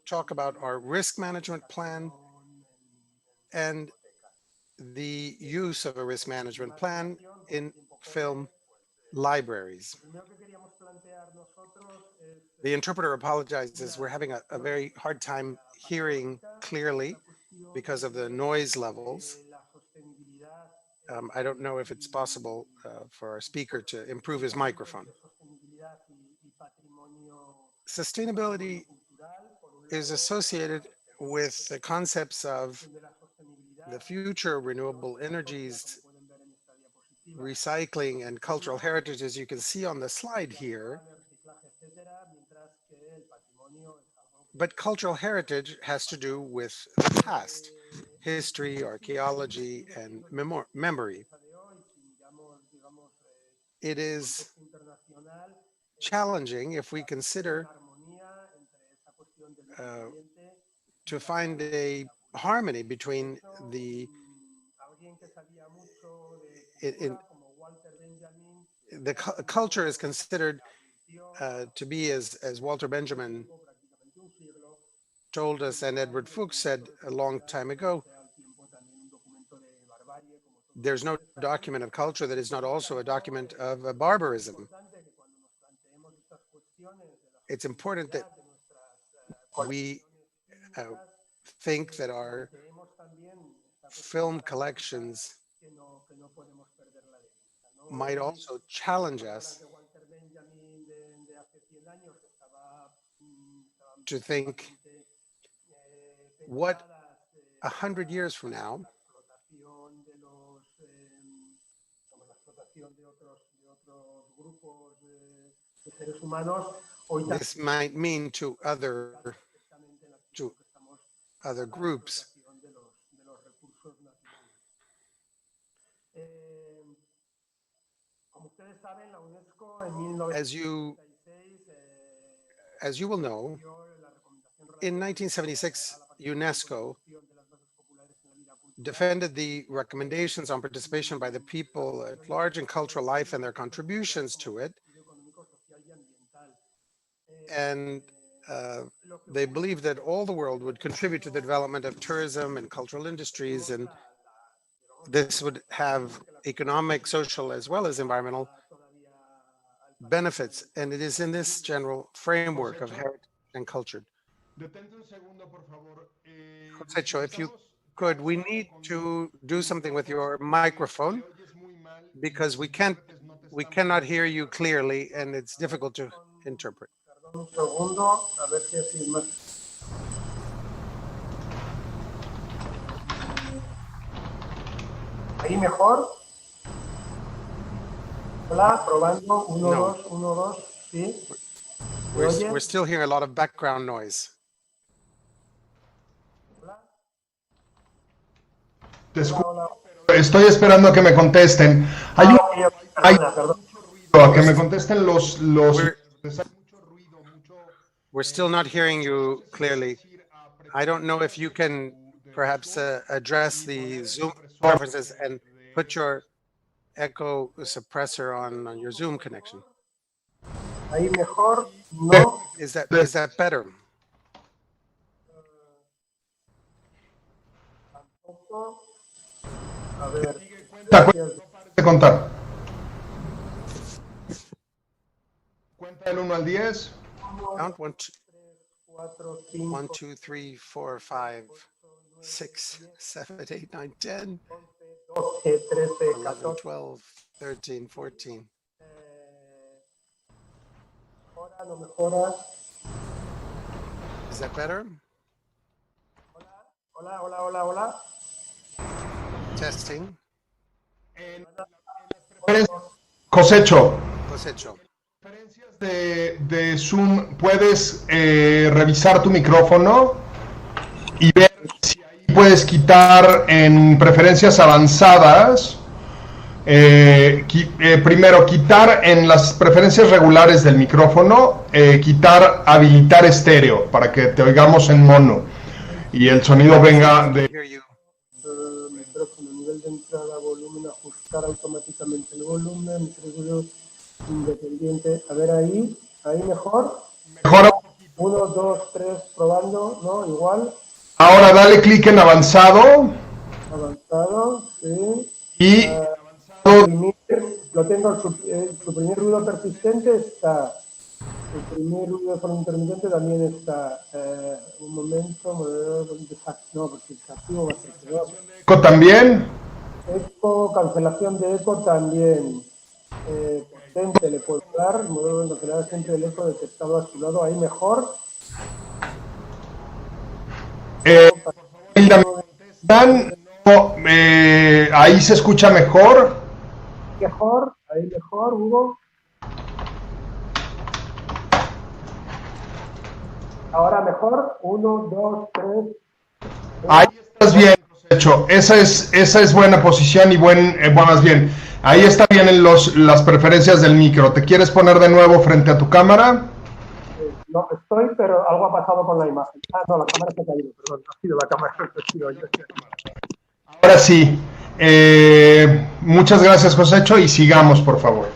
talk about our risk management plan and the use of a risk management plan in film libraries. The interpreter apologizes. We're having a very hard time hearing clearly because of the noise levels. I don't know if it's possible for our speaker to improve his microphone. Sustainability is associated with the concepts of the future renewable energies, recycling, and cultural heritage, as you can see on the slide here. But cultural heritage has to do with the past, history, archaeology, and memory. It is challenging if we consider to find a harmony between the culture is considered to be, as Walter Benjamin told us and Edward Fuchs said a long time ago, there's no document of culture that is not also a document of barbarism. It's important that we think that our film collections might also challenge us to think what 100 years from now this might mean to other groups. As you will know, in 1976, UNESCO defended the recommendations on participation by the people at large in cultural life and their contributions to it. And they believed that all the world would contribute to the development of tourism and cultural industries, and this would have economic, social, as well as environmental benefits. And it is in this general framework of heritage and culture. Josecho, if you could, we need to do something with your microphone because we cannot hear you clearly and it's difficult to interpret. ¿Ahí mejor? Hola, probando, 1, 2, 1, 2, ¿sí? We're still hearing a lot of background noise. Te escucho, estoy esperando a que me contesten. Hay mucho ruido, a que me contesten los We're still not hearing you clearly. I don't know if you can perhaps address the Zoom preferences and put your echo suppressor on your Zoom connection. Ahí mejor, no. Is that better? A ver. Contar. Cuenta del 1 al 10. Count 1, 2, 3, 4, 5, 6, 7, 8, 9, 10, 11, 12, 13, 14. Is that better? Hola, hola, hola, hola. Testing. Cosecho. Cosecho. De Zoom, puedes revisar tu micrófono y ver si ahí puedes quitar en preferencias avanzadas. Primero, quitar en las preferencias regulares del micrófono, habilitar estéreo para que te oigamos en mono y el sonido venga de... Micrófono, nivel de entrada, volumen, ajustar automáticamente el volumen, micrófono independiente. A ver ahí mejor. Mejor. 1, 2, 3, probando, ¿no? Igual. Ahora dale clic en avanzado. Avanzado, sí. Y... lo tengo, suprimir ruido persistente está. Suprimir ruido de forma intermitente también está. Un momento, no, porque el activo va a ser peor. ¿Eco también? Eco, cancelación de eco también. Potente le puedo dar, modelo de cancelar siempre el eco detectado a su lado, ahí mejor. Ahí se escucha mejor. Mejor, ahí mejor, Hugo. Ahora mejor, 1, 2, 3. Ahí estás bien, Cosecho. Esa es buena posición y más bien. Ahí está bien en las preferencias del micro. ¿Te quieres poner de nuevo frente a tu cámara? No, estoy, pero algo ha pasado con la imagen. No, la cámara se ha caído, perdón. No ha sido la cámara, ha sido yo. Ahora sí. Muchas gracias, Cosecho, y sigamos, por favor.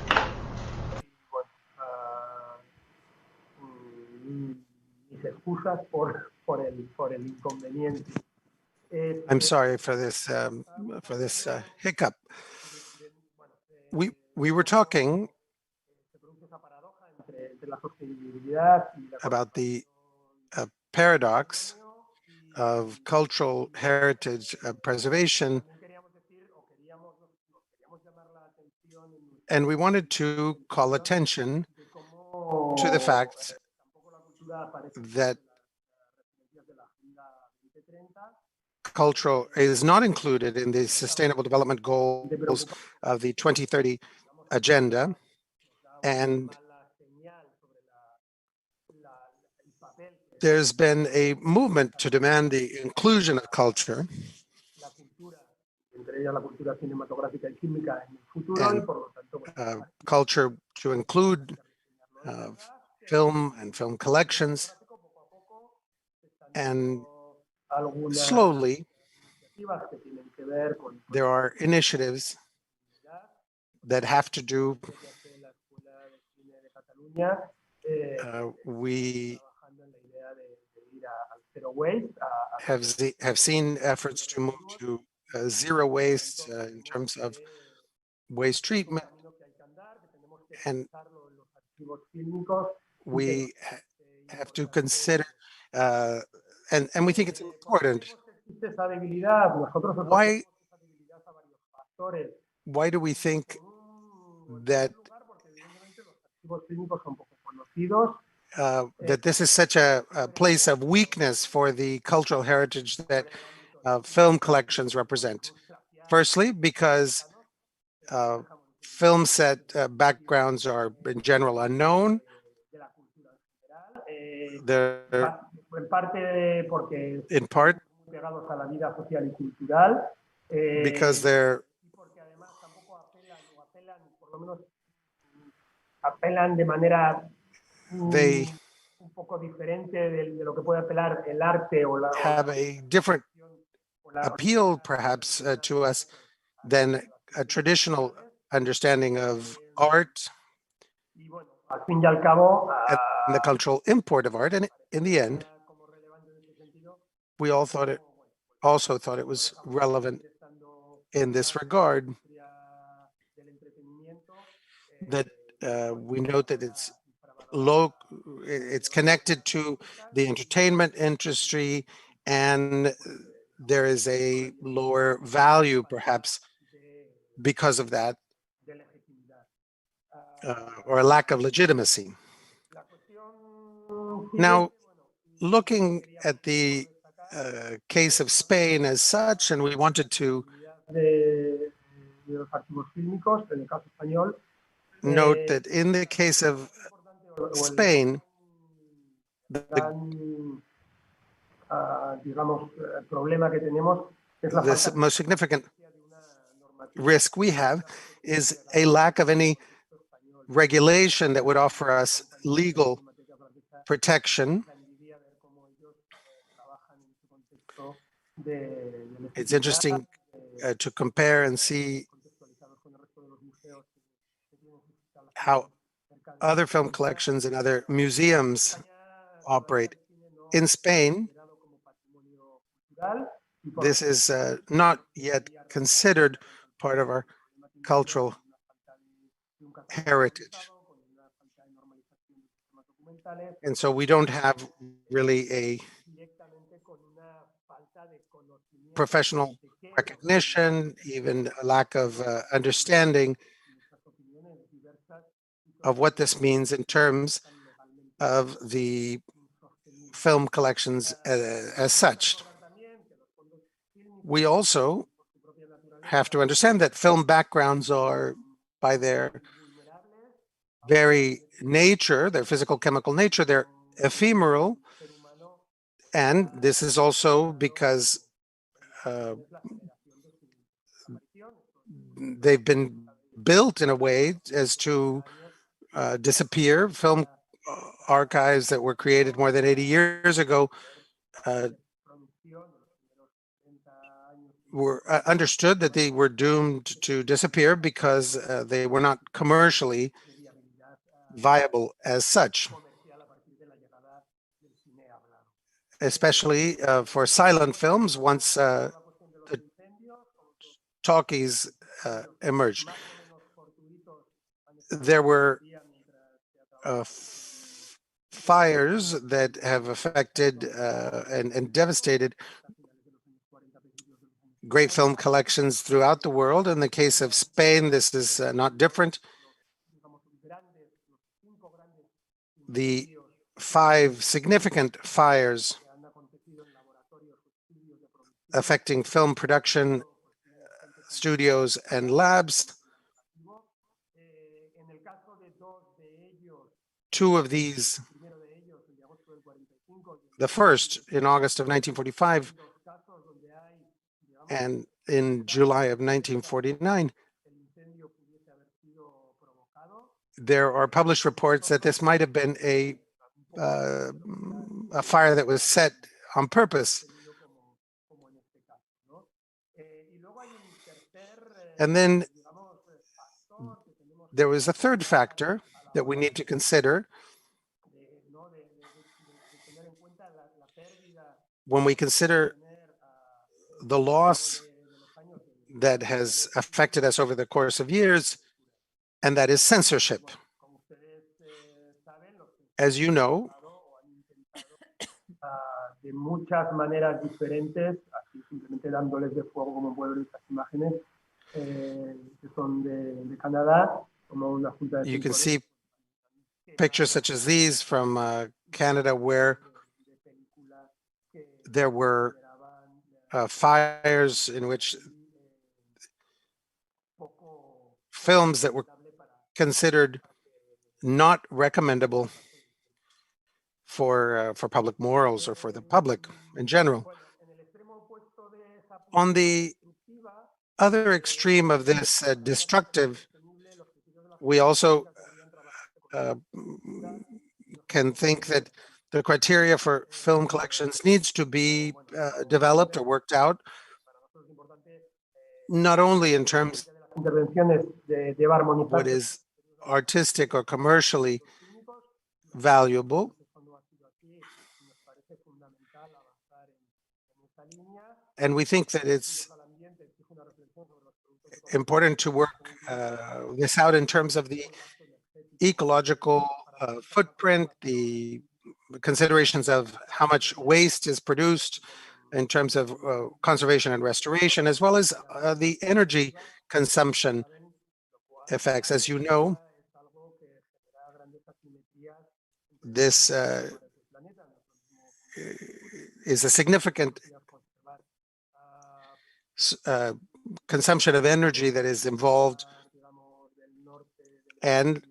Mis excusas por el inconveniente. I'm sorry for this hiccup. We were talking about the paradox of cultural heritage preservation, and we wanted to call attention to the fact that cultural is not included in the Sustainable Development Goals of the 2030 Agenda, and there's been a movement to demand the inclusion of culture, and culture to include film and film collections, and slowly there are initiatives that have to do. We have seen efforts to move to zero waste in terms of waste treatment, and we have to consider, and we think it's important. Why do we think that that this is such a place of weakness for the cultural heritage that film collections represent? Firstly, because film set backgrounds are in general unknown. They're in part because they're they have a different appeal, perhaps, to us than a traditional understanding of art and the cultural import of art. And in the end, we all also thought it was relevant in this regard that we note that it's connected to the entertainment industry, and there is a lower value, perhaps, because of that, or a lack of legitimacy. Now, looking at the case of Spain as such, and we wanted to de los archivos fílmicos, en el caso español. Note that in the case of Spain, digamos, problema que tenemos es la the most significant risk we have is a lack of any regulation that would offer us legal protection. It's interesting to compare and see how other film collections and other museums operate. In Spain, this is not yet considered part of our cultural heritage. And so we don't have really a professional recognition, even a lack of understanding of what this means in terms of the film collections as such. We also have to understand that film backgrounds are, by their very nature, their physical chemical nature, they're ephemeral. And this is also because they've been built in a way as to disappear. Film archives that were created more than 80 years ago were understood that they were doomed to disappear because they were not commercially viable as such, especially for silent films once the talkies emerged. There were fires that have affected and devastated great film collections throughout the world. In the case of Spain, this is not different. The 5 significant fires affecting film production studios and labs. 2 of these, the first in August of 1945 and in July of 1949, there are published reports that this might have been a fire that was set on purpose. And then there was a third factor that we need to consider when we consider the loss that has affected us over the course of years, and that is censorship. As you know, de muchas maneras diferentes, así simplemente dándoles de fuego como puedo ver estas imágenes que son de Canadá, como una junta de you can see pictures such as these from Canada, where there were fires in which films that were considered not recommendable for public morals or for the public in general. On the other extreme of this destructive, we also can think that the criteria for film collections needs to be developed or worked out, not only in terms of what is artistic or commercially valuable, and we think that it's important to work this out in terms of the ecological footprint, the considerations of how much waste is produced in terms of conservation and restoration, as well as the energy consumption effects. As you know, this is a significant consumption of energy that is involved, and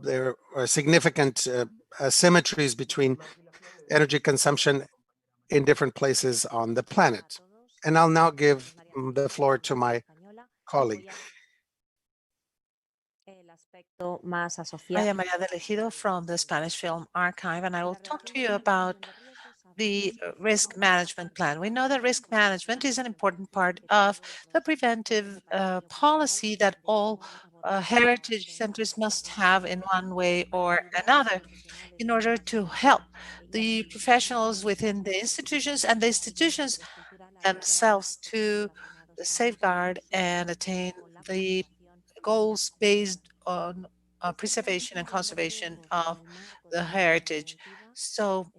there are significant asymmetries between energy consumption in different places on the planet. And I'll now give the floor to my colleague. I am María del Ejido from the Spanish Film Archive, and I will talk to you about the risk management plan. We know that risk management is an important part of the preventive policy that all heritage centers must have in one way or another in order to help the professionals within the institutions and the institutions themselves to safeguard and attain the goals based on preservation and conservation of the heritage. So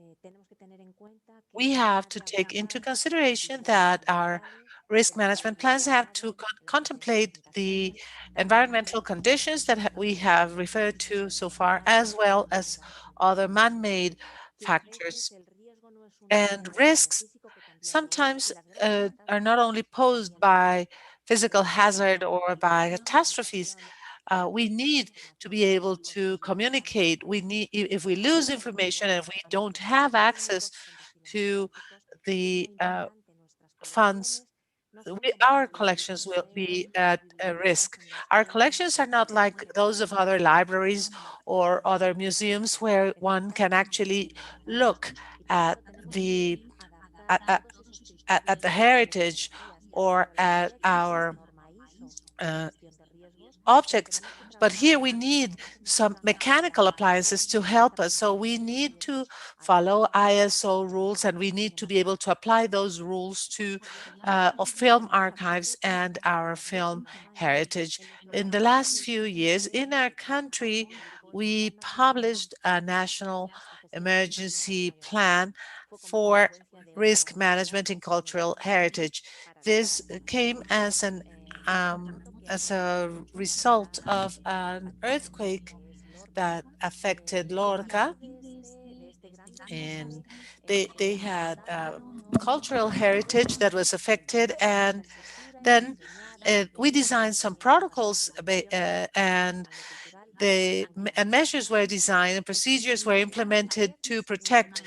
we have to take into consideration that our risk management plans have to contemplate the environmental conditions that we have referred to so far, as well as other man-made factors. And risks sometimes are not only posed by physical hazard or by catastrophes. We need to be able to communicate. We need, if we lose information and if we don't have access to the funds, our collections will be at risk. Our collections are not like those of other libraries or other museums where one can actually look at the at the heritage or at our objects. But here we need some mechanical appliances to help us. So we need to follow ISO rules, and we need to be able to apply those rules to film archives and our film heritage. In the last few years in our country, we published a national emergency plan for risk management in cultural heritage. This came as a result of an earthquake that affected Lorca, and they had cultural heritage that was affected, and then we designed some protocols and measures were designed and procedures were implemented to protect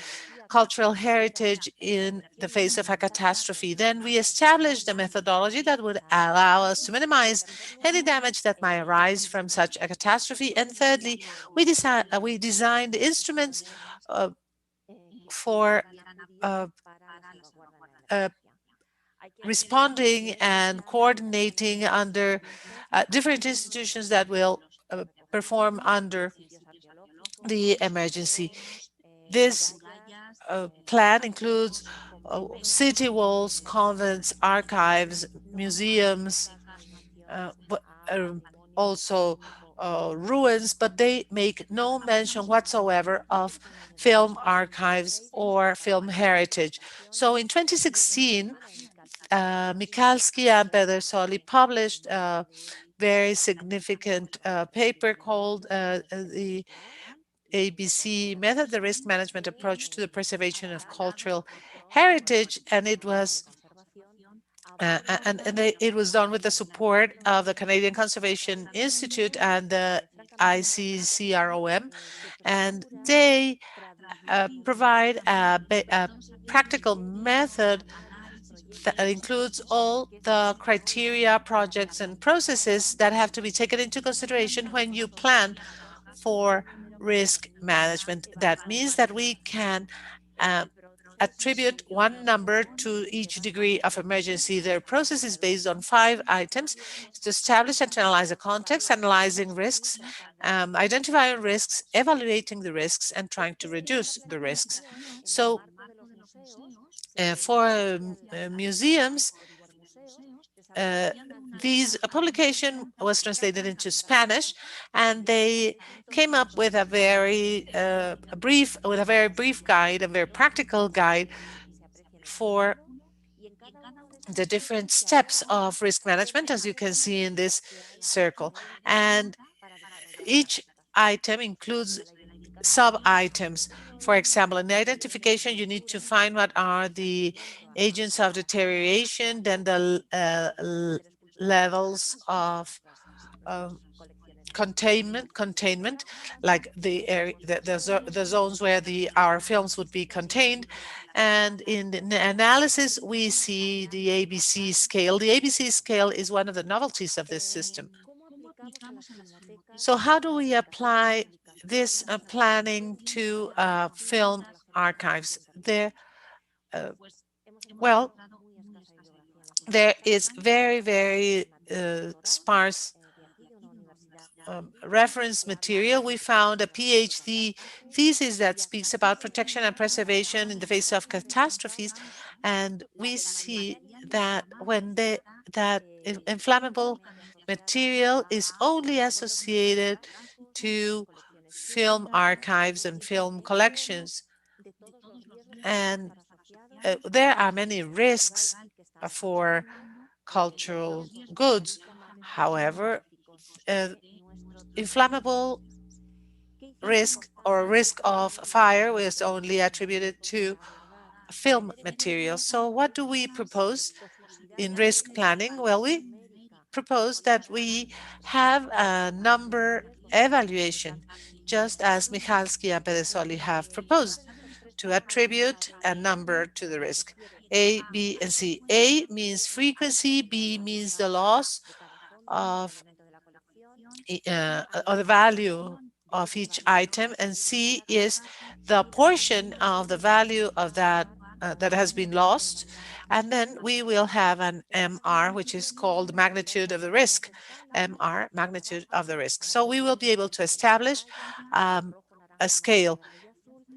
cultural heritage in the face of a catastrophe. Then we established a methodology that would allow us to minimize any damage that might arise from such a catastrophe. And thirdly, we designed instruments for responding and coordinating under different institutions that will perform under the emergency. This plan includes city walls, convents, archives, museums, also ruins, but they make no mention whatsoever of film archives or film heritage. So in 2016, Michalski and Pedersoli published a very significant paper called the ABC method, the risk management approach to the preservation of cultural heritage, and it was it was done with the support of the Canadian Conservation Institute and the ICCROM, and they provide a practical method that includes all the criteria, projects, and processes that have to be taken into consideration when you plan for risk management. That means that we can attribute one number to each degree of emergency. Their process is based on 5 items: to establish and to analyze the context, analyzing risks, identifying risks, evaluating the risks, and trying to reduce the risks. So for museums, this publication was translated into Spanish, and they came up with a very brief guide, a very practical guide for the different steps of risk management, as you can see in this circle. And each item includes sub-items. For example, in the identification, you need to find what are the agents of deterioration, then the levels of containment, like the zones where our films would be contained. And in the analysis, we see the ABC scale. The ABC scale is one of the novelties of this system. So how do we apply this planning to film archives? Well, there is very sparse reference material. We found a PhD thesis that speaks about protection and preservation in the face of catastrophes, and we see that that inflammable material is only associated to film archives and film collections, and there are many risks for cultural goods. However, inflammable risk or risk of fire was only attributed to film material. So what do we propose in risk planning? Well, we propose that we have a number evaluation, just as Michalski and Pedesoli have proposed, to attribute a number to the risk. A, B, and C. A means frequency, B means the loss of or the value of each item, and C is the portion of the value of that that has been lost. And then we will have an MR, which is called magnitude of the risk. MR, magnitude of the risk. So we will be able to establish a scale: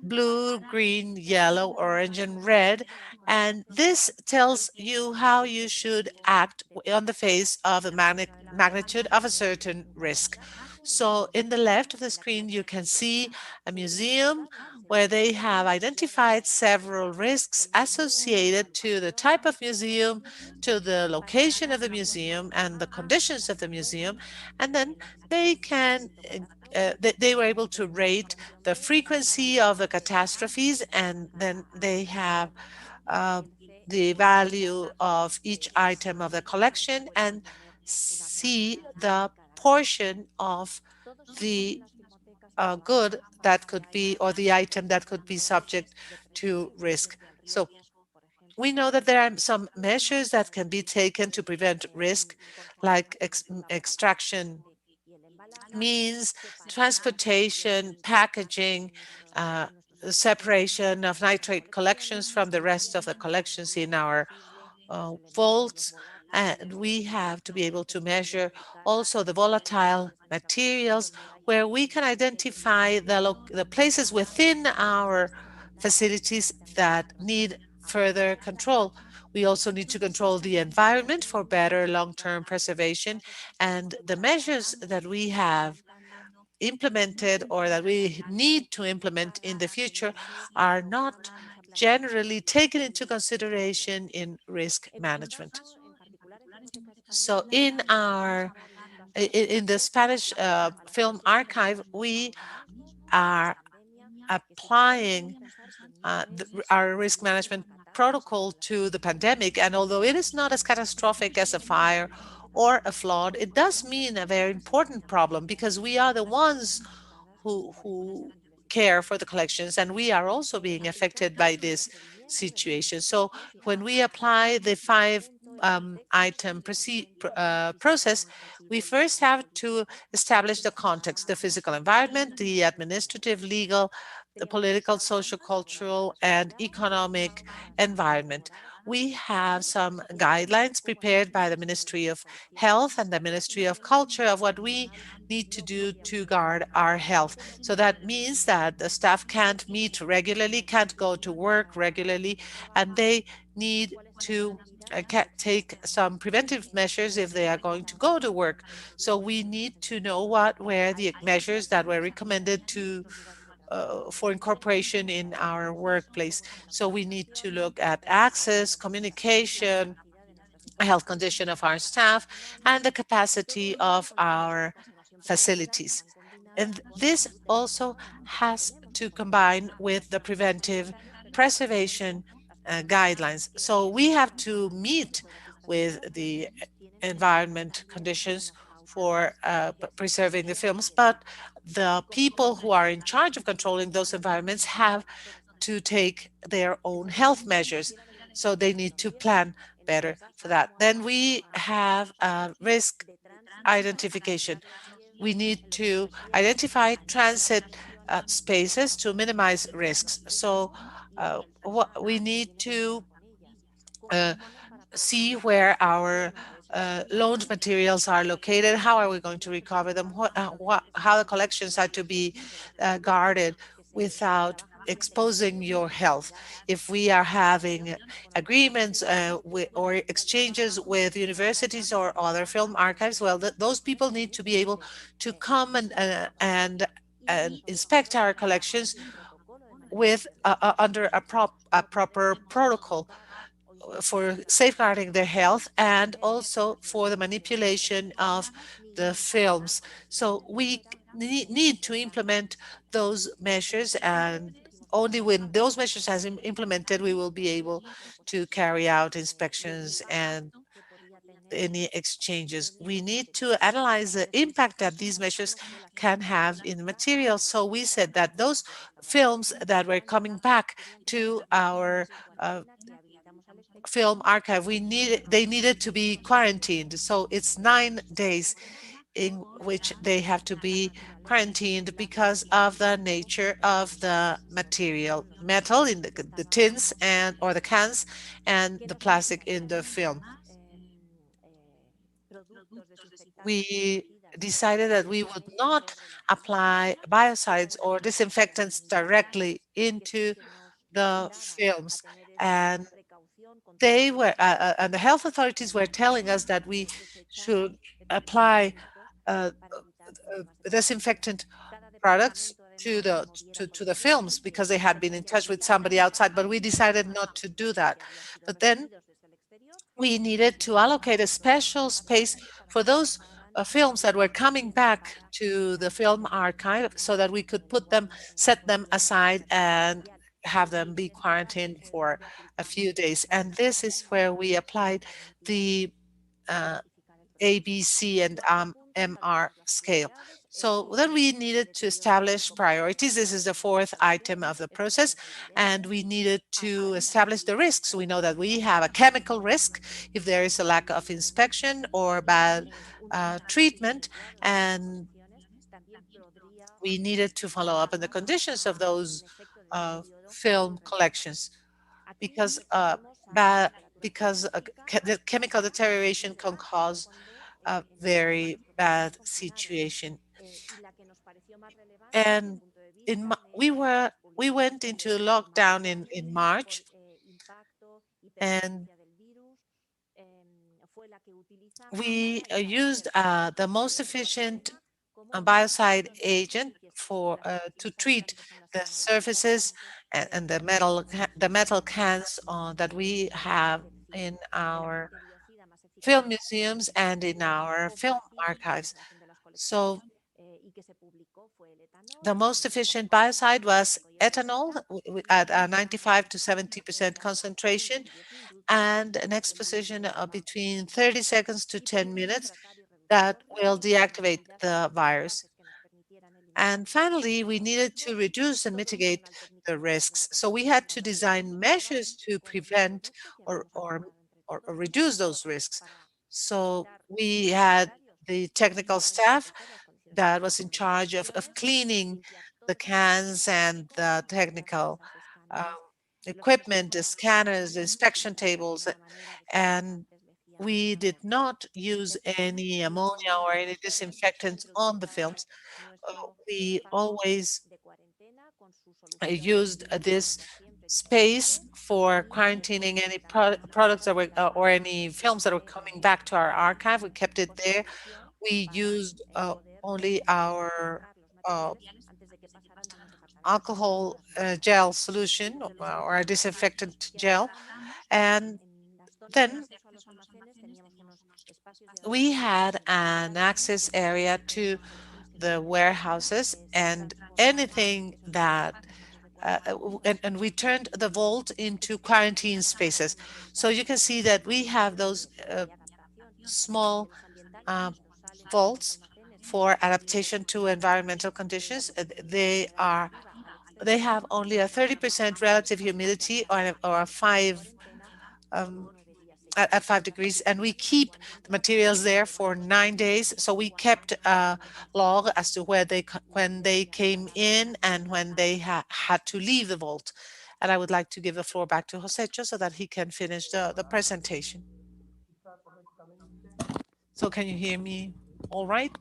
blue, green, yellow, orange, and red. And this tells you how you should act on the face of the magnitude of a certain risk. So in the left of the screen, you can see a museum where they have identified several risks associated to the type of museum, to the location of the museum, and the conditions of the museum. And then they can they were able to rate the frequency of the catastrophes, and then they have the value of each item of the collection and see the portion of the good that could be, or the item that could be subject to risk. So we know that there are some measures that can be taken to prevent risk, like extraction means, transportation, packaging, separation of nitrate collections from the rest of the collections in our vaults. And we have to be able to measure also the volatile materials, where we can identify the places within our facilities that need further control. We also need to control the environment for better long-term preservation, and the measures that we have implemented or that we need to implement in the future are not generally taken into consideration in risk management. So in the Spanish Film Archive, we are applying our risk management protocol to the pandemic. And although it is not as catastrophic as a fire or a flood, it does mean a very important problem, because we are the ones who care for the collections, and we are also being affected by this situation. So when we apply the item process, we first have to establish the context, the physical environment, the administrative, legal, the political, social, cultural, and economic environment. We have some guidelines prepared by the Ministry of Health and the Ministry of Culture of what we need to do to guard our health. So that means that the staff can't meet regularly, can't go to work regularly, and they need to take some preventive measures if they are going to go to work. So we need to know what were the measures that were recommended for incorporation in our workplace. So we need to look at access, communication, health condition of our staff, and the capacity of our facilities. And this also has to combine with the preventive preservation guidelines. So we have to meet with the environment conditions for preserving the films, but the people who are in charge of controlling those environments have to take their own health measures. So they need to plan better for that. Then we have risk identification. We need to identify transit spaces to minimize risks. So we need to see where our loaned materials are located. How are we going to recover them? How the collections are to be guarded without exposing your health. If we are having agreements or exchanges with universities or other film archives, well, those people need to be able to come and inspect our collections with under a proper protocol for safeguarding their health and also for the manipulation of the films. So we need to implement those measures, and only when those measures have been implemented, we will be able to carry out inspections and any exchanges. We need to analyze the impact that these measures can have in the material. So we said that those films that were coming back to our film archive, they needed to be quarantined. So it's 9 days in which they have to be quarantined because of the nature of the material, metal in the tins and or the cans, and the plastic in the film. We decided that we would not apply biocides or disinfectants directly into the films, and and the health authorities were telling us that we should apply uh, disinfectant products to the films because they had been in touch with somebody outside, but we decided not to do that. But then we needed to allocate a special space for those films that were coming back to the film archive so that we could set them aside and have them be quarantined for a few days. And this is where we applied the ABC and MR scale. So then we needed to establish priorities. This is the fourth item of the process, and we needed to establish the risks. We know that we have a chemical risk if there is a lack of inspection or bad treatment, and we needed to follow up on the conditions of those film collections because the chemical deterioration can cause a very bad situation. And we went into lockdown in March, and we used the most efficient biocide agent to treat the surfaces and the metal cans that we have in our film museums and in our film archives. So the most efficient biocide was ethanol at a 95 to 70% concentration and an exposition of between 30 seconds to 10 minutes that will deactivate the virus. And finally, we needed to reduce and mitigate the risks. So we had to design measures to prevent or reduce those risks. So we had the technical staff that was in charge of cleaning the cans and the technical equipment, the scanners, the inspection tables, and we did not use any ammonia or any disinfectants on the films. We always used this space for quarantining any products that were or any films that were coming back to our archive. We kept it there. We used only our alcohol gel solution or a disinfectant gel. And then we had an access area to the warehouses and anything that and we turned the vault into quarantine spaces. So you can see that we have those small vaults for adaptation to environmental conditions. They have only a 30% relative humidity or a 5 at 5 degrees, and we keep the materials there for 9 days. So we kept a log as to when they came in and when they had to leave the vault. And I would like to give the floor back to Josecho so that he can finish the presentation. So can you hear me all right?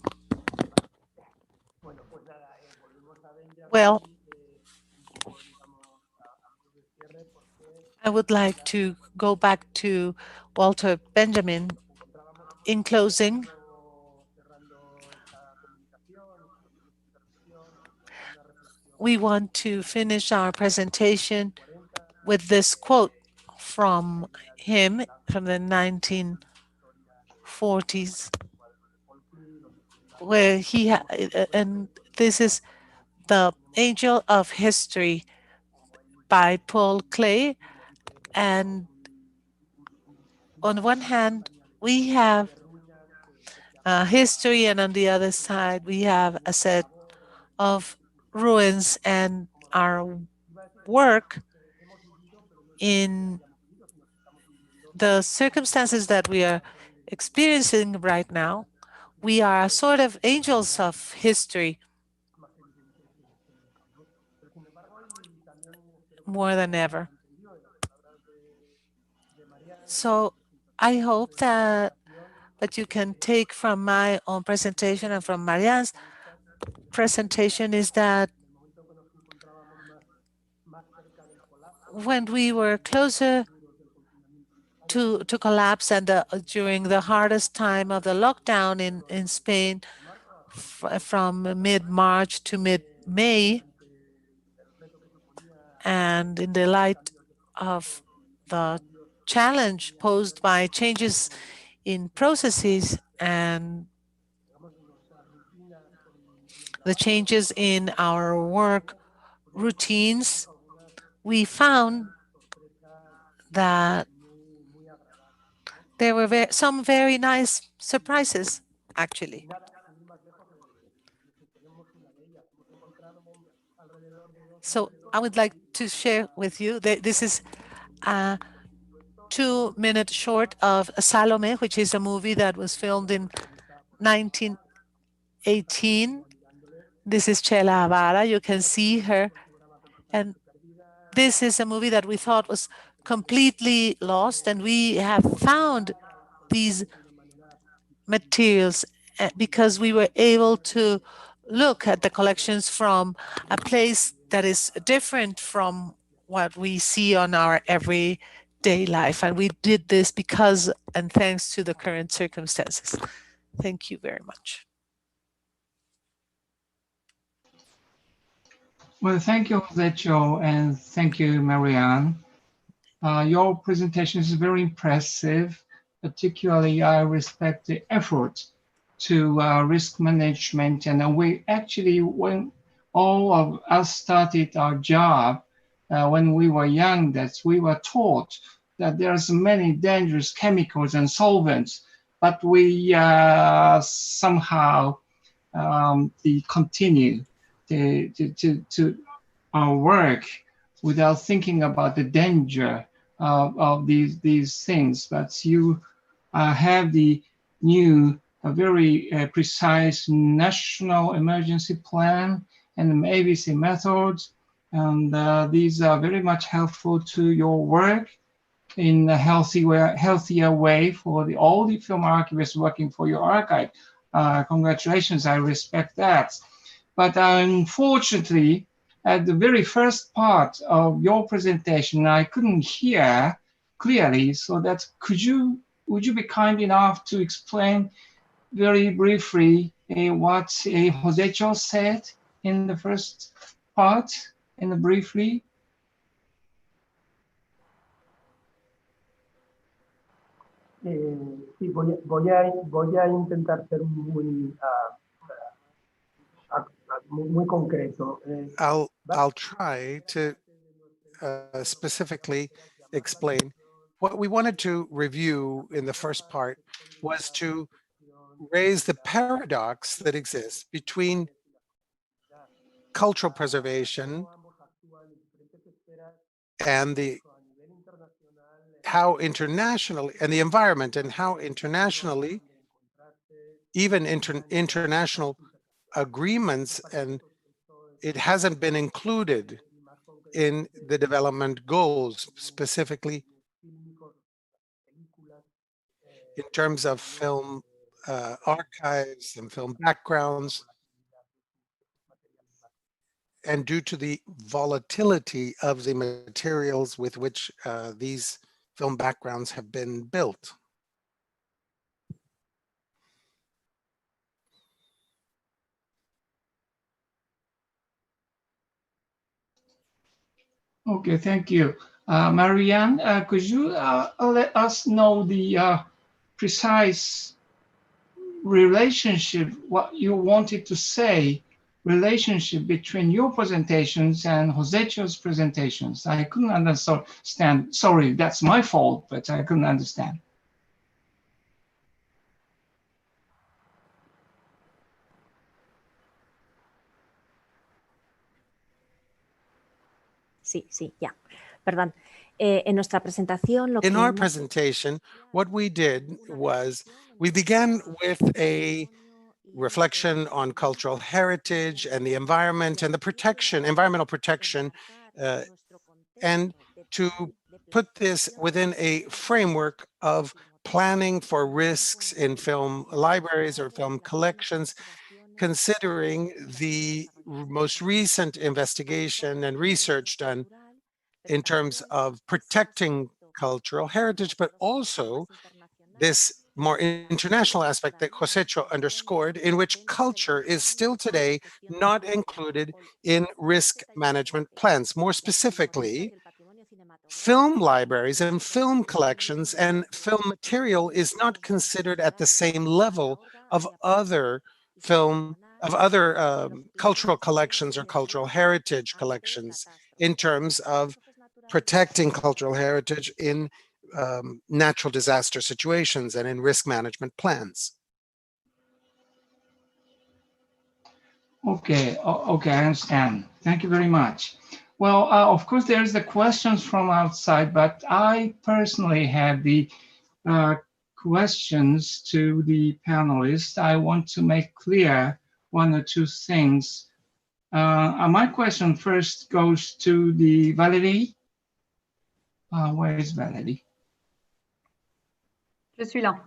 Well, I would like to go back to Walter Benjamin. In closing, we want to finish our presentation with this quote from him from the 1940s, where and this is The Angel of History by Paul Klee. And on one hand, we have history, and on the other side, we have a set of ruins, and our work in the circumstances that we are experiencing right now. We are sort of angels of history more than ever. So I hope that what you can take from my own presentation and from Marianne's presentation is that when we were closer to collapse and during the hardest time of the lockdown in Spain from mid-March to mid-May, and in the light of the challenge posed by changes in processes and the changes in our work routines, we found that there were some very nice surprises, actually. So I would like to share with you that this is a 2-minute short of Salome, which is a movie that was filmed in 1918. This is Chela Avara. You can see her. And this is a movie that we thought was completely lost, and we have found these materials because we were able to look at the collections from a place that is different from what we see on our everyday life. And we did this because and thanks to the current circumstances. Thank you very much. Well, thank you, Josecho, and thank you, Marianne. Your presentation is very impressive. Particularly, I respect the effort to risk management. And we actually, when all of us started our job, when we were young, that we were taught that there's many dangerous chemicals and solvents, but we somehow continue to our work without thinking about the danger of these things. But you have the new, very precise national emergency plan and maybe some methods, and these are very much helpful to your work in a healthier way for all the film archivists working for your archive. Congratulations, I respect that. But unfortunately, at the very first part of your presentation, I couldn't hear clearly, so that would you be kind enough to explain very briefly what Josecho said in the first part, briefly? Sí, voy a intentar ser muy concreto. I'll try to specifically explain What we wanted to review in the first part was to raise the paradox that exists between cultural preservation and how internationally, and the environment, and how internationally, even international agreements, and it hasn't been included in the development goals, specifically in terms of film archives and film backgrounds, and due to the volatility of the materials with which these film backgrounds have been built. Okay, thank you. Marianne, could you let us know the precise relationship, what you wanted to say, relationship between your presentations and Josecho's presentations? I couldn't understand. Sorry, that's my fault, but I couldn't understand. Sí, ya. Perdón. En nuestra presentación, in our presentation, what we did was we began with a reflection on cultural heritage and the environment and the protection, environmental protection, and to put this within a framework of planning for risks in film libraries or film collections, considering the most recent investigation and research done in terms of protecting cultural heritage, but also this more international aspect that Josecho underscored, in which culture is still today not included in risk management plans. More specifically, film libraries and film collections and film material is not considered at the same level of other cultural collections or cultural heritage collections in terms of protecting cultural heritage in natural disaster situations and in risk management plans. Okay, okay, I understand. Thank you very much. Well, of course, there's the questions from outside, but I personally have the questions to the panelists. I want to make clear one or two things. My question first goes to the Valérie. Where is Valérie? Je suis là.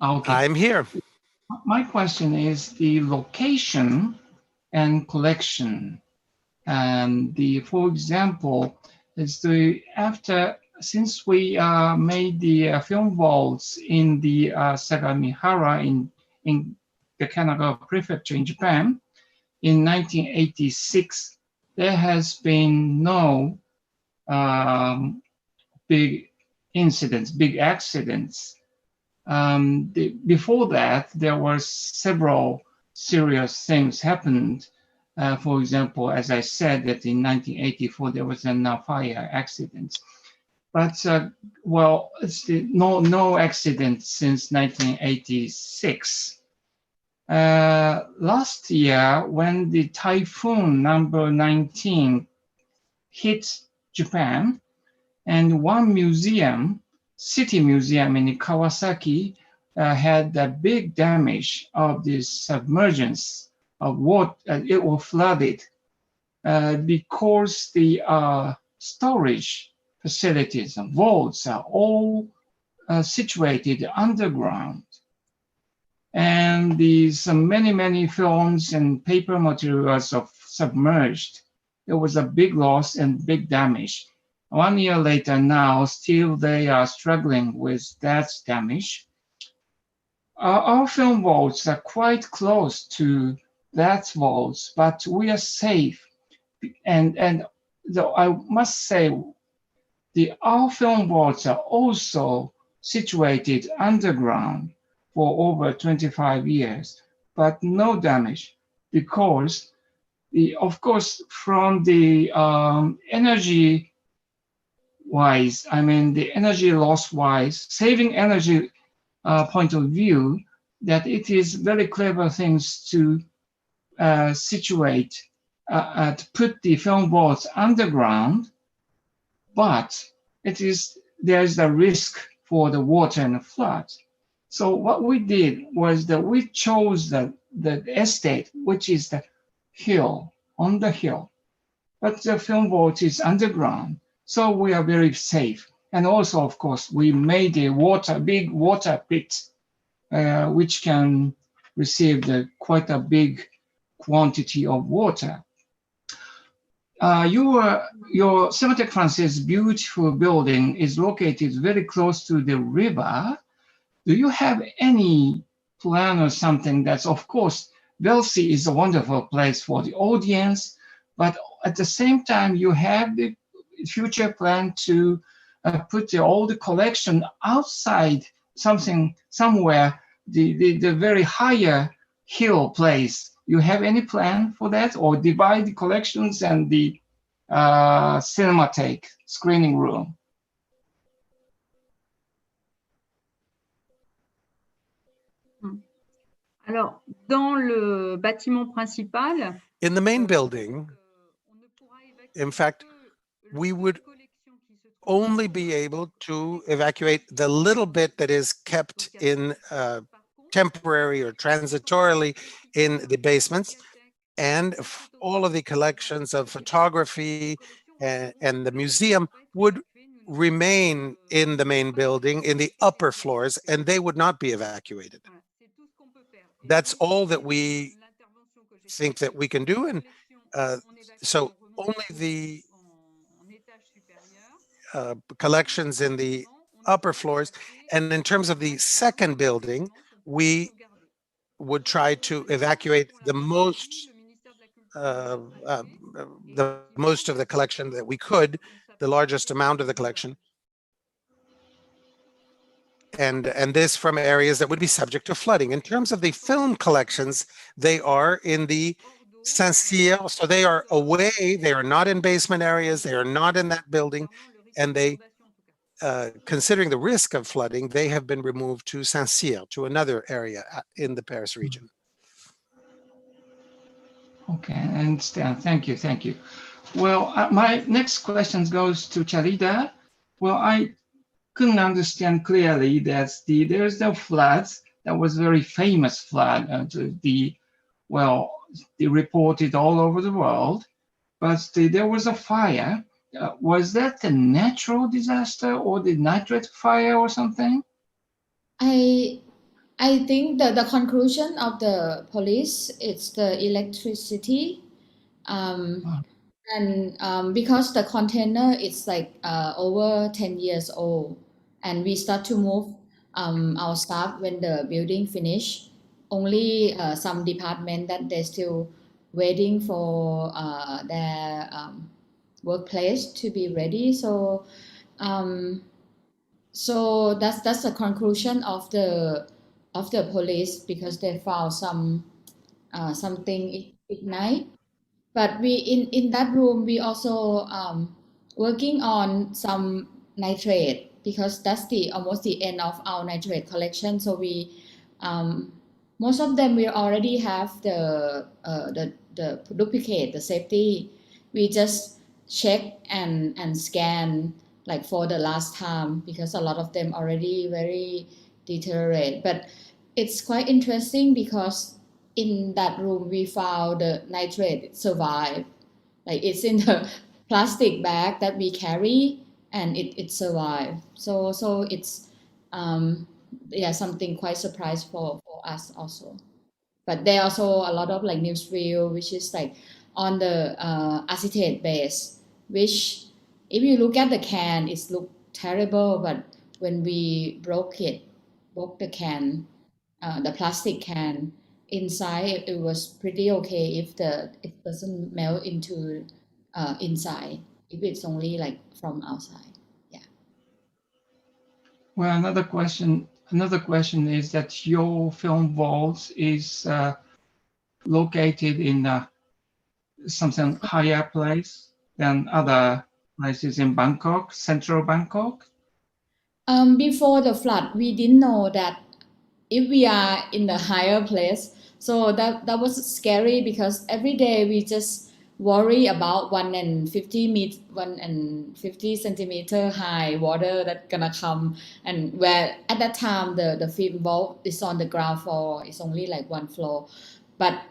Okay. I'm here. My question is the location and collection. And for example, since we made the film vaults in the Sagamihara in the Kanagawa Prefecture in Japan in 1986, there has been no big incidents, big accidents. Before that, there were several serious things happened. For example, as I said, that in 1984 there was a fire accident. But well, it's no accident since 1986. Last year, when the typhoon number 19 hit Japan, and one museum, city museum in Kawasaki, had a big damage of this submergence of water. It was flooded because the storage facilities and vaults are all situated underground. And these many films and paper materials are submerged. It was a big loss and big damage. 1 year later now, still they are struggling with that damage. Our film vaults are quite close to that vaults, but we are safe. And though I must say, our film vaults are also situated underground for over 25 years, but no damage because, of course, from the energy wise, I mean the energy loss wise, saving energy point of view, that it is very clever things to situate, to put the film boards underground, but there's a risk for the water and the flood. So what we did was that we chose the estate, which is the hill, on the hill, but the film board is underground, so we are very safe. And also, of course, we made a big water pit, which can receive quite a big quantity of water. Your Cinematheque Française beautiful building is located very close to the river. Do you have any plan or something that's, of course, Velsi is a wonderful place for the audience, but at the same time, you have the future plan to put all the collection outside somewhere, the very higher hill place. You have any plan for that, or divide the collections and the Cinematheque screening room? Alors, dans le bâtiment principal, in the main building, in fact, we would only be able to evacuate the little bit that is kept in temporary or transitorily in the basements, and all of the collections of photography and the museum would remain in the main building in the upper floors, and they would not be evacuated. That's all that we think that we can do, and so only the collections in the upper floors. And in terms of the second building, we would try to evacuate the most of the collection that we could, the largest amount of the collection, and this from areas that would be subject to flooding. In terms of the film collections, they are in the Saint-Cyr, so they are away, they are not in basement areas, they are not in that building, and they, considering the risk of flooding, they have been removed to Saint-Cyr, to another area in the Paris region. Okay, I understand. Thank you, thank you. Well, my next question goes to Charida. Well, I couldn't understand clearly that there's the floods, that was very famous flood, they reported all over the world, but there was a fire. Was that a natural disaster or the nitrate fire or something? I think that the conclusion of the police is the electricity, and because the container is like over 10 years old, and we start to move our staff when the building finish. Only some department that they're still waiting for their workplace to be ready. So so that's the conclusion of the police, because they found something ignite. But we in that room we also working on some nitrate, because that's almost the end of our nitrate collection. So we most of them we already have the duplicate, the safety. We just check and scan like for the last time, because a lot of them already very deteriorate. But it's quite interesting because in that room we found the nitrate survive, like it's in the plastic bag that we carry, and it survived. So it's something quite surprise for us also. But there are also a lot of like newsreel, which is like on the acetate base, which if you look at the can, it looks terrible, but when we broke the can, the plastic can, inside it was pretty okay if it doesn't melt into inside, if it's only like from outside. Yeah. Well, another question is that your film vault is located in something higher place than other places in Bangkok, central Bangkok? Before the flood, we didn't know that if we are in the higher place. So that was scary because every day we just worry about 150 centimeter high water that gonna come, and where at that time the film vault is on the ground floor. It's only like one floor, but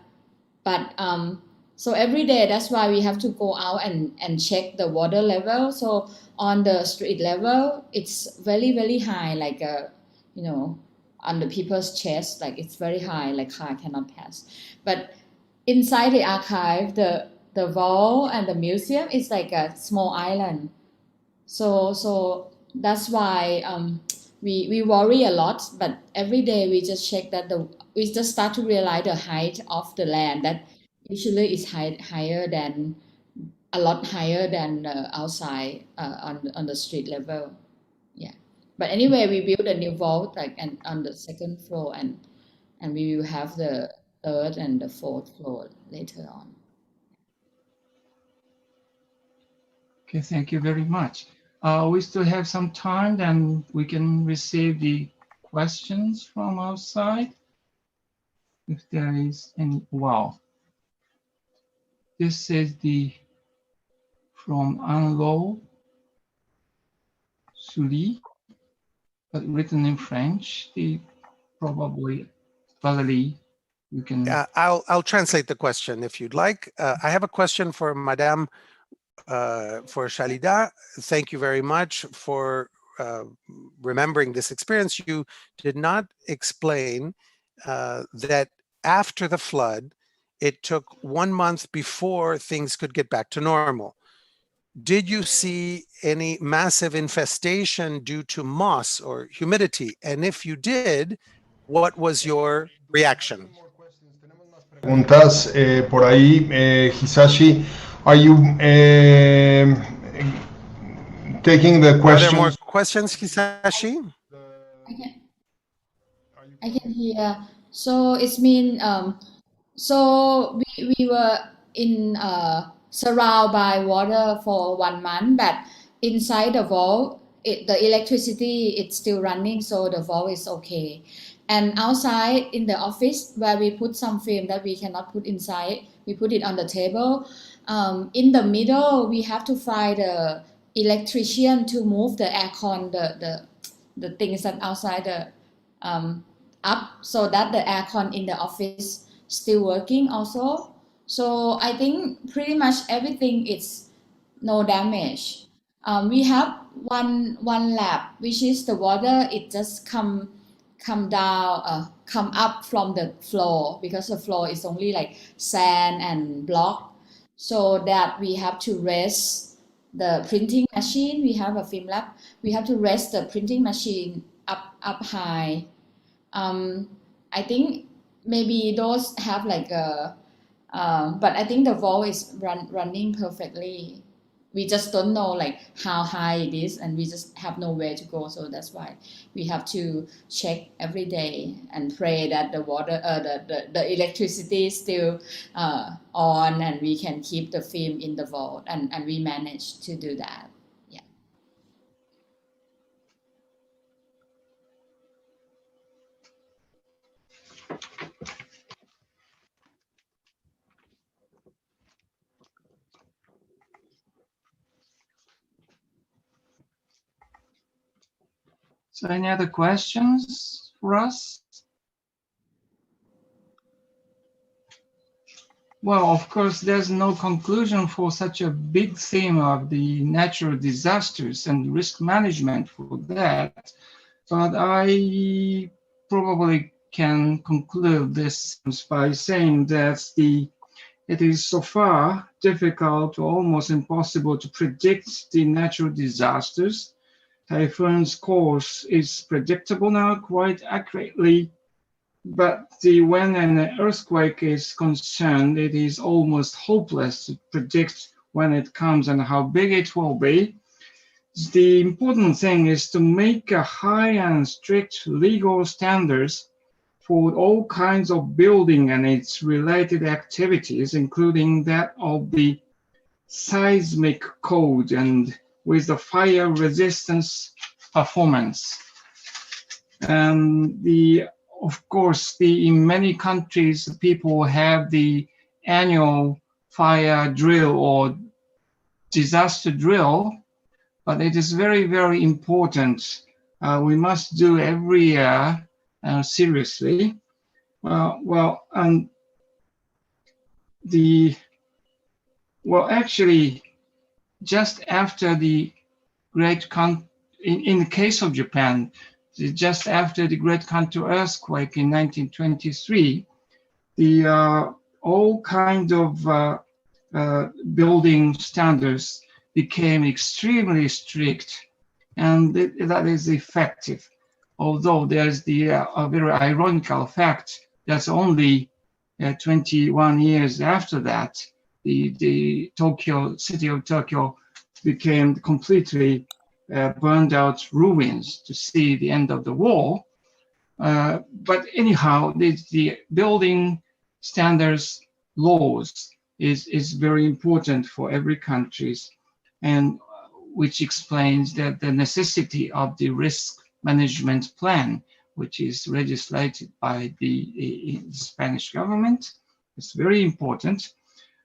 so every day that's why we have to go out and check the water level. So on the street level, it's very high, like on the people's chest, like it's very high, like car cannot pass. But inside the archive, the vault and the museum is like a small island. So that's why we worry a lot. But every day we just check that we just start to realize the height of the land that usually is a lot higher than outside on the street level. Yeah. But anyway, we built a new vault on the second floor, and we will have the third and the fourth floor later on. Okay, thank you very much. We still have some time, then we can receive the questions from outside. If there is any, wow. This is from Anlo Suli, but written in French. Probably Valerie, you can. Yeah, I'll translate the question if you'd like. I have a question for Madame for Shalida. Thank you very much for remembering this experience. You did not explain that after the flood, it took 1 month before things could get back to normal. Did you see any massive infestation due to moss or humidity? And if you did, what was your reaction? Preguntas por ahí, Hisashi. Are you taking the questions? Are there more questions, Hisashi? I can hear. So it means so we were in surrounded by water for 1 month, but inside the vault, the electricity it's still running, so the vault is okay. And outside in the office where we put some film that we cannot put inside, we put it on the table. In the middle, we have to find the electrician to move the aircon, the things that outside the up, so that the aircon in the office still working also. So I think pretty much everything is no damage. We have one lab, which is the water. It just come up from the floor, because the floor is only like sand and block. So that we have to raise the printing machine. We have a film lab. We have to raise the printing machine up high. I think maybe those have like a, but I think the vault is running perfectly. We just don't know like how high it is, and we just have nowhere to go. So that's why we have to check every day and pray that the water, the electricity is still on, and we can keep the film in the vault, and we managed to do that. Yeah. So any other questions for us? Well, of course, there's no conclusion for such a big theme of the natural disasters and risk management for that. But I probably can conclude this by saying that it is so far difficult or almost impossible to predict the natural disasters. Typhoon's course is predictable now quite accurately, but when an earthquake is concerned, it is almost hopeless to predict when it comes and how big it will be. The important thing is to make a high and strict legal standards for all kinds of building and its related activities, including that of the seismic code and with the fire resistance performance. And of course, in many countries, people have the annual fire drill or disaster drill, but it is very, very important. We must do every year seriously. Actually, just after the in the case of Japan, just after the Great Kanto earthquake in 1923, all kind of building standards became extremely strict, and that is effective. Although there's a very ironical fact that's only 21 years after that, the city of Tokyo became completely burned out ruins to see the end of the war. But anyhow, the building standards laws is very important for every country, and which explains that the necessity of the risk management plan, which is legislated by the Spanish government. It's very important.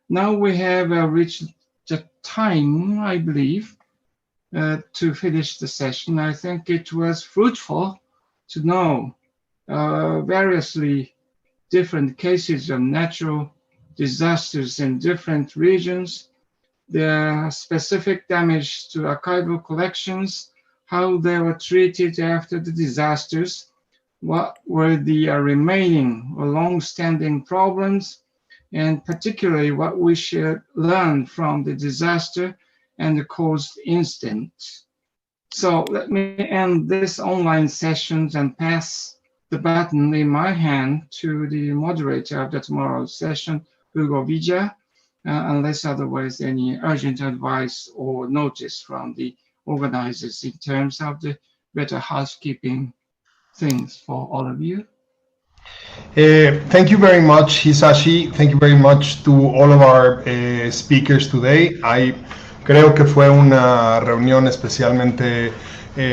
Now we have reached the time, I believe, to finish the session. I think it was fruitful to know variously different cases of natural disasters in different regions, the specific damage to archival collections, how they were treated after the disasters, what were the remaining or long-standing problems, and particularly what we should learn from the disaster and the caused incident. So let me end this online session and pass the baton in my hand to the moderator of the tomorrow's session, Hugo Villa, unless otherwise any urgent advice or notice from the organizers in terms of the better housekeeping things for all of you. Thank you very much, Hisashi. Thank you very much to all of our speakers today. Creo que fue una reunión especialmente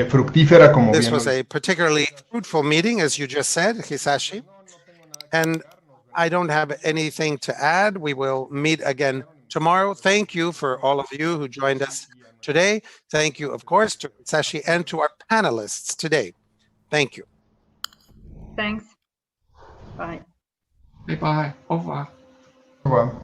fructífera, como This bien was a particularly fruitful meeting, as you just said, Hisashi. And I don't have anything to add. We will meet again tomorrow. Thank you for all of you who joined us today. Thank you, of course, to Hisashi and to our panelists today. Thank you. Thanks. Bye. Bye-bye. Au revoir. Au revoir.